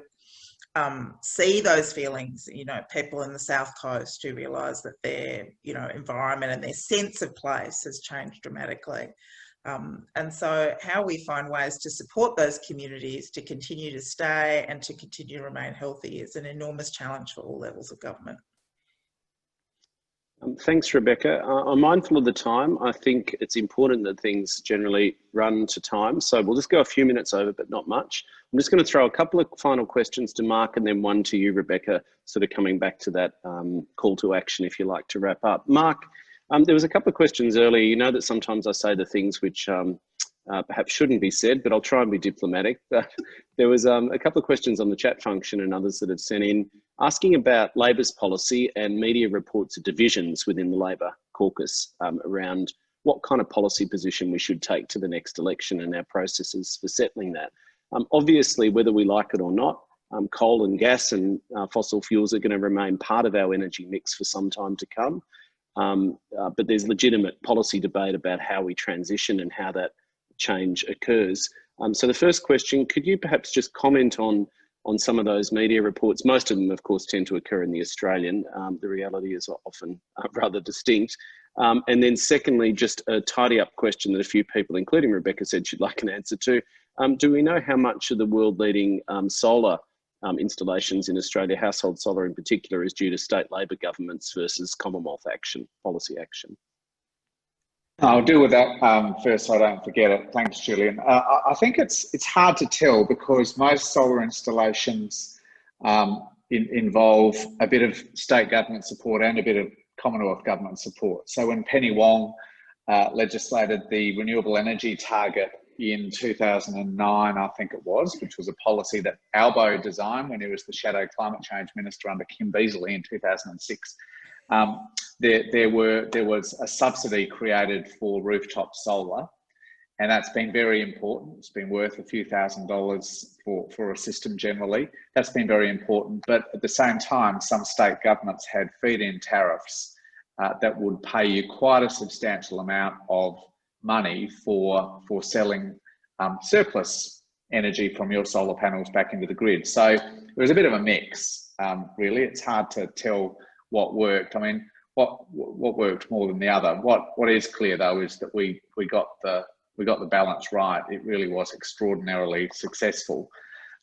see those feelings, you know, people in the South Coast who realise that their, you know, environment and their sense of place has changed dramatically. And so how we find ways to support those communities to continue to stay and to continue to remain healthy is an enormous challenge for all levels of government. Thanks, Rebecca. I'm mindful of the time. I think it's important that things generally run to time. So we'll just go a few minutes over, but not much. I'm just going to throw a couple of final questions to Mark and then one to you, Rebecca, sort of coming back to that call to action, if you like to wrap up. Mark, there was a couple of questions earlier. You know that sometimes I say the things which perhaps shouldn't be said, but I'll try and be diplomatic. But there was a couple of questions on the chat function and others that have sent in asking about Labor's policy and media reports of divisions within the Labor caucus around what kind of policy position we should take to the next election and our processes for settling that. Obviously, whether we like it or not, coal and gas and fossil fuels are going to remain part of our energy mix for some time to come. But there's legitimate policy debate about how we transition and how that change occurs. So the first question, could you perhaps just comment on some of those media reports? Most of them, of course, tend to occur in the Australian. The reality is often rather distinct. And then secondly, just a tidy up question that a few people, including Rebecca, said she'd like an answer to. Do we know how much of the world leading solar installations in Australia, household solar in particular, is due to state Labor governments versus Commonwealth action, policy action? I'll deal with that first so I don't forget it. Thanks, Julian. I think it's hard to tell because most solar installations involve a bit of state government support and a bit of Commonwealth government support. So when Penny Wong legislated the renewable energy target in 2009, I think it was, which was a policy that Albo designed when he was the shadow climate change minister under Kim Beazley in 2006. There was a subsidy created for rooftop solar, and that's been very important. It's been worth a few $1,000s for a system generally. That's been very important, but at the same time, some state governments had feed-in tariffs that would pay you quite a substantial amount of money for selling surplus energy from your solar panels back into the grid. So it was a bit of a mix, really. It's hard to tell what worked. I mean, what worked more than the other. What is clear though is that we got the balance right. It really was extraordinarily successful.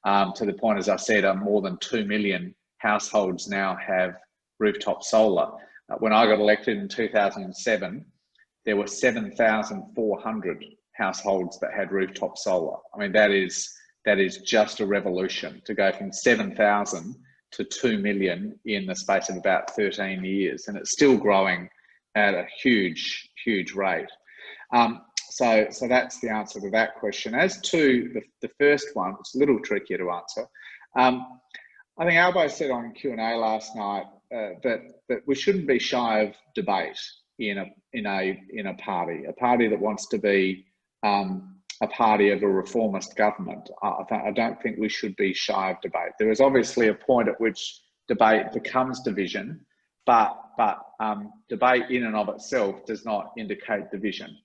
To the point, as I said, more than 2 million households now have rooftop solar. When I got elected in 2007, there were 7,400 households that had rooftop solar. I mean, that is just a revolution to go from 7,000 to 2 million in the space of about 13 years. And it's still growing at a huge, huge rate. So that's the answer to that question. As to the first one, it's a little trickier to answer. I think Albo said on Q&A last night that we shouldn't be shy of debate in a party that wants to be a party of a reformist government. I don't think we should be shy of debate. There is obviously a point at which debate becomes division, but debate in and of itself does not indicate division.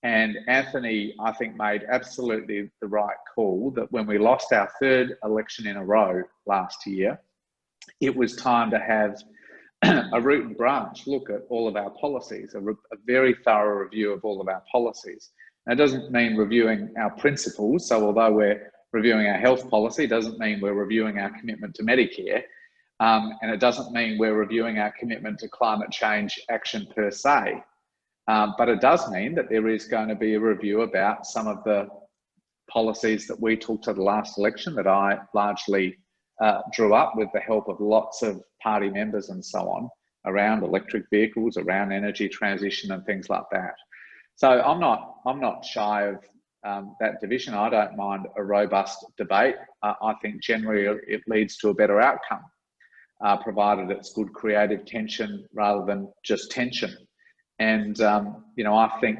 And Anthony, I think, made absolutely the right call that when we lost our third election in a row last year, it was time to have a root and branch look at all of our policies, a very thorough review of all of our policies. That doesn't mean reviewing our principles. So although we're reviewing our health policy, doesn't mean we're reviewing our commitment to Medicare. And it doesn't mean we're reviewing our commitment to climate change action per se. But it does mean that there is going to be a review about some of the policies that we took to the last election that I largely drew up with the help of lots of party members and so on, around electric vehicles, around energy transition and things like that. So I'm not shy of that division. I don't mind a robust debate. I think generally it leads to a better outcome, provided it's good creative tension rather than just tension. And, you know, I think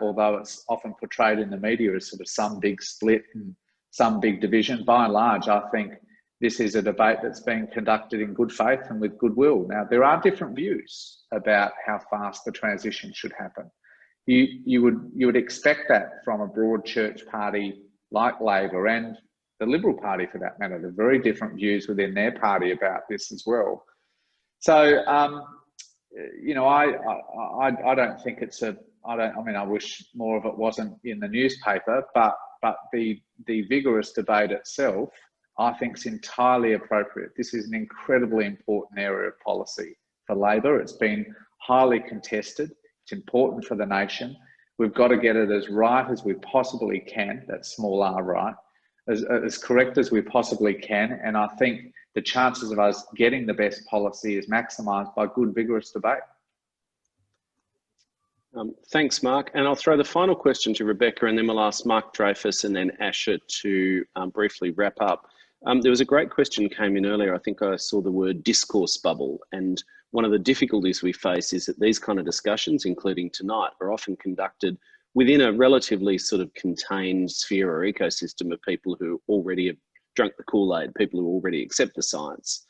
although it's often portrayed in the media as sort of some big split and some big division, by and large, I think this is a debate that's being conducted in good faith and with goodwill. Now, there are different views about how fast the transition should happen. You would expect that from a broad church party like Labor and the Liberal Party for that matter. There are very different views within their party about this as well. So, you know, I don't think it's I mean, I wish more of it wasn't in the newspaper, but the vigorous debate itself, I think, is entirely appropriate. This is an incredibly important area of policy for Labor. It's been highly contested. It's important for the nation. We've got to get it as right as we possibly can, that's small r right, as correct as we possibly can. And I think the chances of us getting the best policy is maximised by good, vigorous debate. Thanks, Mark. And I'll throw the final question to Rebecca, and then we'll ask Mark Dreyfus and then Asher to briefly wrap up. There was a great question came in earlier. I think I saw the word discourse bubble. And one of the difficulties we face is that these kind of discussions, including tonight, are often conducted within a relatively sort of contained sphere or ecosystem of people who already have drunk the Kool-Aid, people who already accept the science.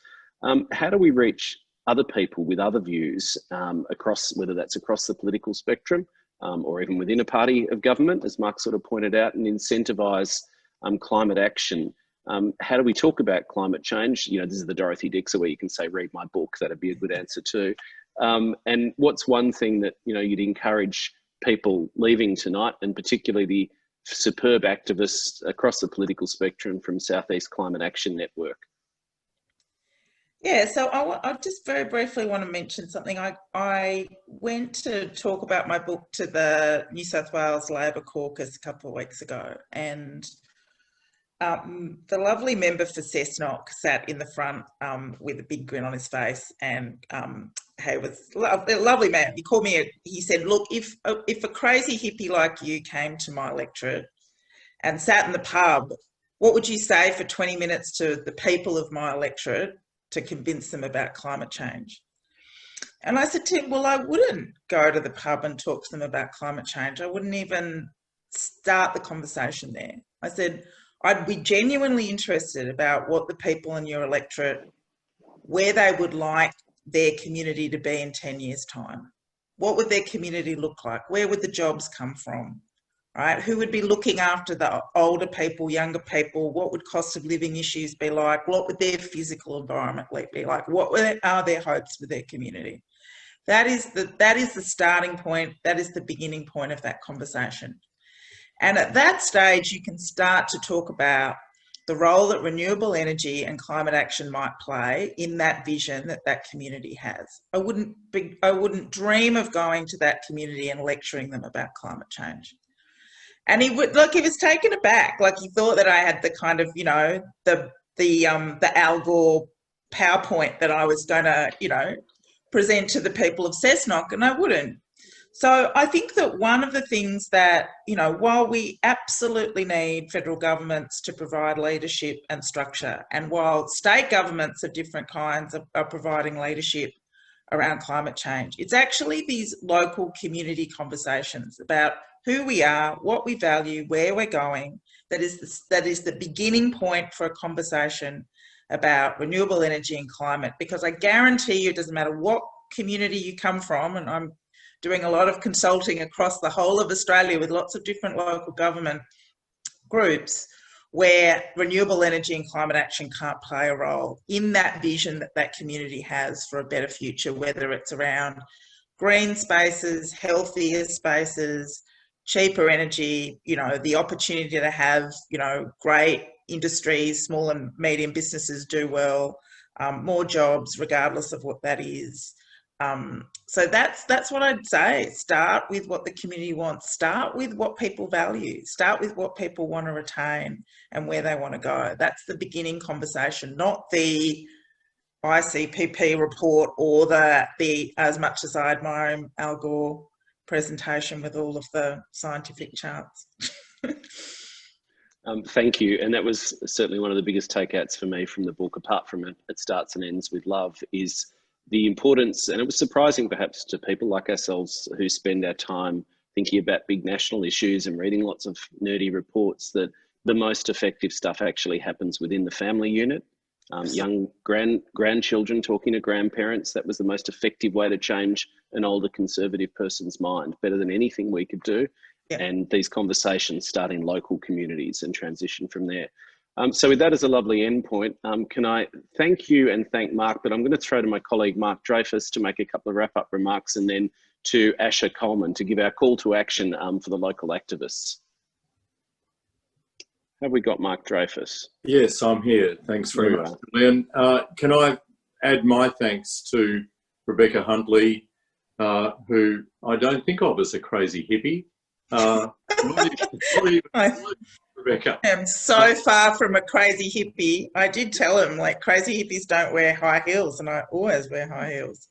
How do we reach other people with other views across, whether that's across the political spectrum or even within a party of government, as Mark sort of pointed out, and incentivise climate action? How do we talk about climate change? You know, this is the Dorothy Dixer where you can say, read my book. That'd be a good answer too. And what's one thing that, you know, you'd encourage people leaving tonight, and particularly the superb activists across the political spectrum from Southeast Climate Action Network? Yeah, so I just very briefly want to mention something. I went to talk about my book to the New South Wales Labor caucus a couple of weeks ago, and the lovely member for Cessnock sat in the front with a big grin on his face, and he was a lovely man. He called me, he said, look, if a crazy hippie like you came to my electorate and sat in the pub, what would you say for 20 minutes to the people of my electorate to convince them about climate change? And I said to him, well, I wouldn't go to the pub and talk to them about climate change. I wouldn't even start the conversation there. I said, I'd be genuinely interested about what the people in your electorate, where they would like their community to be in 10 years' time. What would their community look like? Where would the jobs come from? Right? Who would be looking after the older people, younger people? What would cost of living issues be like? What would their physical environment be like? What are their hopes for their community? That is the starting point. That is the beginning point of that conversation. And at that stage, you can start to talk about the role that renewable energy and climate action might play in that vision that that community has. I wouldn't dream of going to that community and lecturing them about climate change. And he was taken aback. Like, he thought that I had the kind of, you know, the Al Gore PowerPoint that I was going to, you know, present to the people of Cessnock, and I wouldn't. So I think that one of the things that, you know, while we absolutely need federal governments to provide leadership and structure, and while state governments of different kinds are providing leadership around climate change, it's actually these local community conversations about who we are, what we value, where we're going, that is the beginning point for a conversation about renewable energy and climate. Because I guarantee you, it doesn't matter what community you come from, and I'm doing a lot of consulting across the whole of Australia with lots of different local government groups, where renewable energy and climate action can't play a role in that vision that that community has for a better future, whether it's around green spaces, healthier spaces, cheaper energy, you know, the opportunity to have, you know, great industries, small and medium businesses do well, more jobs, regardless of what that is. So that's what I'd say. Start with what the community wants. Start with what people value. Start with what people want to retain and where they want to go. That's the beginning conversation, not the ICPP report or the As Much As I Admire Al Gore presentation with all of the scientific charts. Thank you. And that was certainly one of the biggest takeouts for me from the book, apart from It Starts and Ends with Love, is the importance, and it was surprising perhaps to people like ourselves who spend our time thinking about big national issues and reading lots of nerdy reports, that the most effective stuff actually happens within the family unit. Young grandchildren talking to grandparents, that was the most effective way to change an older conservative person's mind, better than anything we could do. Yep. And these conversations start in local communities and transition from there. So with that as a lovely end point, can I thank you and thank Mark, but I'm going to throw to my colleague Mark Dreyfus to make a couple of wrap-up remarks, and then to Asha Coleman to give our call to action for the local activists. Have we got Mark Dreyfus? Yes, I'm here. Thanks very much, Julian. Can I add my thanks to Rebecca Huntley, who I don't think of as a crazy hippie. Rebecca. I am so far from a crazy hippie. I did tell him, like, crazy hippies don't wear high heels, and I always wear high heels.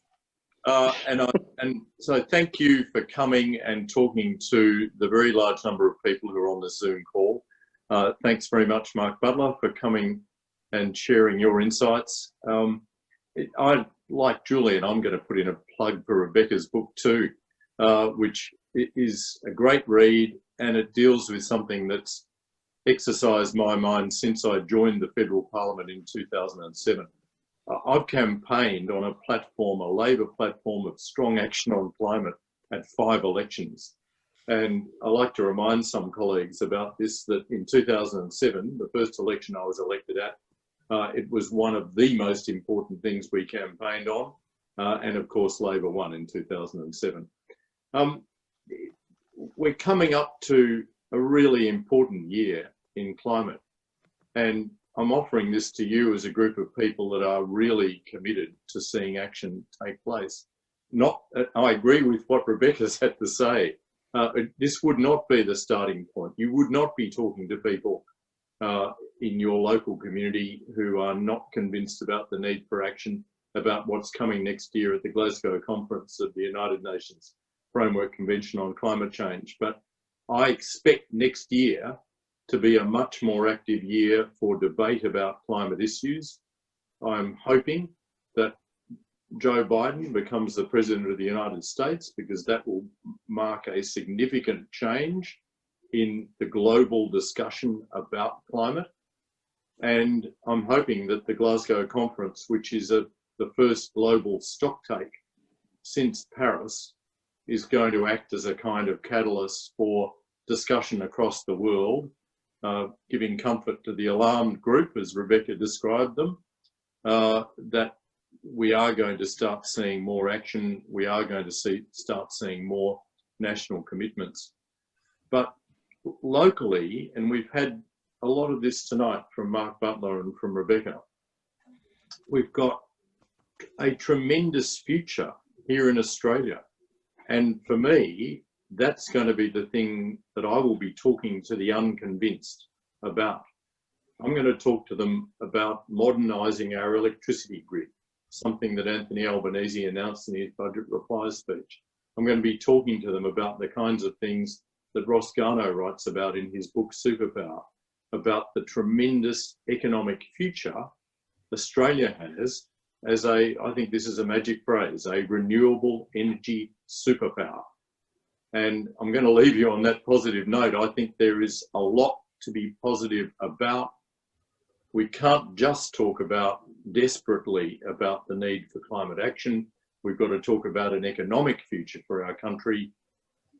And so thank you for coming and talking to the very large number of people who are on this Zoom call. Thanks very much, Mark Butler, for coming and sharing your insights. Like Julian, I'm going to put in a plug for Rebecca's book too, which is a great read, and it deals with something that's exercised my mind since I joined the federal parliament in 2007. I've campaigned on a platform, a Labor platform of strong action on climate at 5 elections. And I like to remind some colleagues about this, that in 2007, the first election I was elected at, it was one of the most important things we campaigned on. And of course, Labor won in 2007. We're coming up to a really important year in climate. And I'm offering this to you as a group of people that are really committed to seeing action take place. I agree with what Rebecca's had to say. This would not be the starting point. You would not be talking to people in your local community who are not convinced about the need for action, about what's coming next year at the Glasgow conference of the United Nations Framework Convention on Climate Change. But I expect next year to be a much more active year for debate about climate issues. I'm hoping that Joe Biden becomes the President of the United States, because that will mark a significant change in the global discussion about climate. And I'm hoping that the Glasgow conference, which is the first global stocktake since Paris, is going to act as a kind of catalyst for discussion across the world, giving comfort to the alarmed group, as Rebecca described them, that we are going to start seeing more action. We are going to start seeing more national commitments. But locally, and we've had a lot of this tonight from Mark Butler and from Rebecca, we've got a tremendous future here in Australia. And for me, that's going to be the thing that I will be talking to the unconvinced about. I'm going to talk to them about modernising our electricity grid, something that Anthony Albanese announced in his budget reply speech. I'm going to be talking to them about the kinds of things that Ross Garnaut writes about in his book Superpower, about the tremendous economic future Australia has as I think this is a magic phrase, a renewable energy superpower. And I'm going to leave you on that positive note. I think there is a lot to be positive about. We can't just talk desperately about the need for climate action. We've got to talk about an economic future for our country,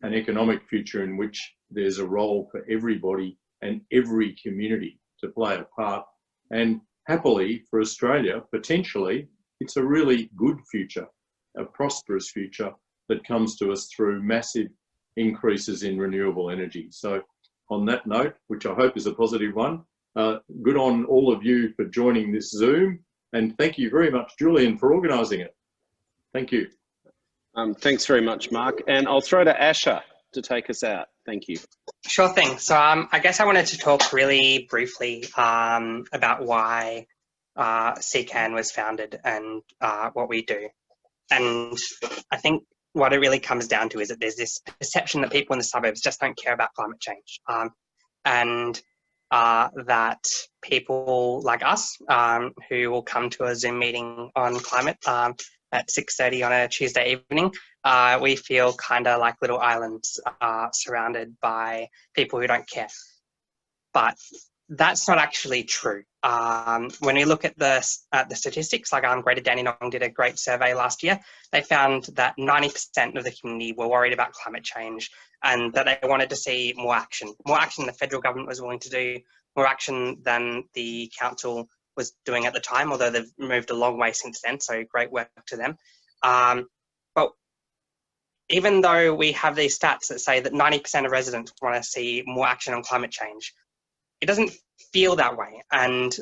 an economic future in which there's a role for everybody and every community to play a part. And happily for Australia, potentially, it's a really good future, a prosperous future that comes to us through massive increases in renewable energy. So on that note, which I hope is a positive one, good on all of you for joining this Zoom. And thank you very much, Julian, for organising it. Thank you. Thanks very much, Mark. And I'll throw to Asha to take us out. Thank you. Sure thing. So I guess I wanted to talk really briefly about why CCAN was founded and what we do. And I think what it really comes down to is that there's this perception that people in the suburbs just don't care about climate change. And that people like us who will come to a Zoom meeting on climate at 6:30 on a Tuesday evening, we feel kind of like little islands surrounded by people who don't care. But that's not actually true. When we look at the statistics, like Greater Dandenong did a great survey last year, they found that 90% of the community were worried about climate change and that they wanted to see more action the federal government was willing to do, more action than the council was doing at the time, although they've moved a long way since then, so great work to them. But even though we have these stats that say that 90% of residents want to see more action on climate change, it doesn't feel that way. And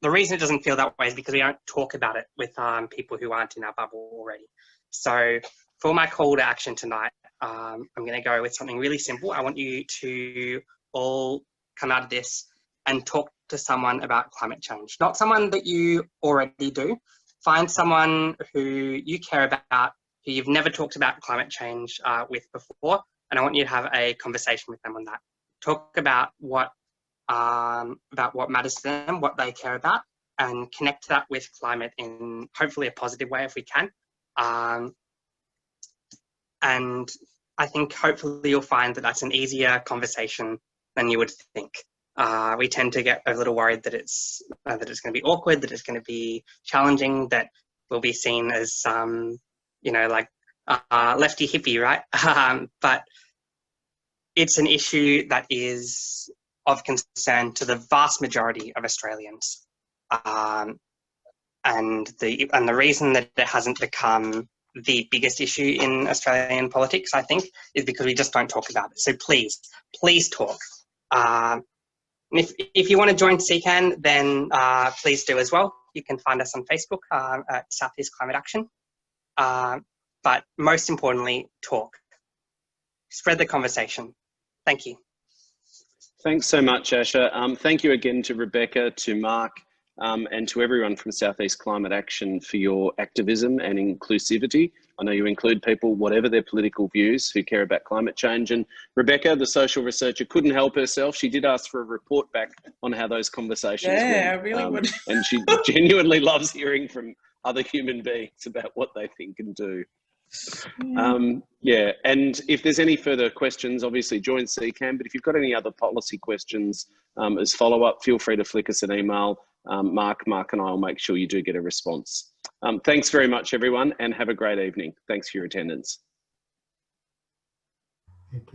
the reason it doesn't feel that way is because we don't talk about it with people who aren't in our bubble already. So for my call to action tonight, I'm going to go with something really simple. I want you to all come out of this and talk to someone about climate change. Not someone that you already do. Find someone who you care about, who you've never talked about climate change with before, and I want you to have a conversation with them on that. Talk about what matters to them, what they care about, and connect that with climate in hopefully a positive way if we can. And I think hopefully you'll find that that's an easier conversation than you would think. We tend to get a little worried that it's going to be awkward, that it's going to be challenging, that we'll be seen as like lefty hippie, right? But it's an issue that is of concern to the vast majority of Australians. And the reason that it hasn't become the biggest issue in Australian politics, I think, is because we just don't talk about it. So please talk. If you want to join CCAN, then please do as well. You can find us on Facebook at Southeast Climate Action. But most importantly, talk. Spread the conversation. Thank you. Thanks so much, Asha. Thank you again to Rebecca, to Mark, and to everyone from Southeast Climate Action for your activism and inclusivity. I know you include people, whatever their political views, who care about climate change. And Rebecca, the social researcher, couldn't help herself. She did ask for a report back on how those conversations went. Yeah, I really would. And she genuinely loves hearing from other human beings about what they think and do. Yeah, and if there's any further questions, obviously join CCAN, but if you've got any other policy questions as follow-up, feel free to flick us an email. Mark and I will make sure you do get a response. Thanks very much, everyone, and have a great evening. Thanks for your attendance. Thank you.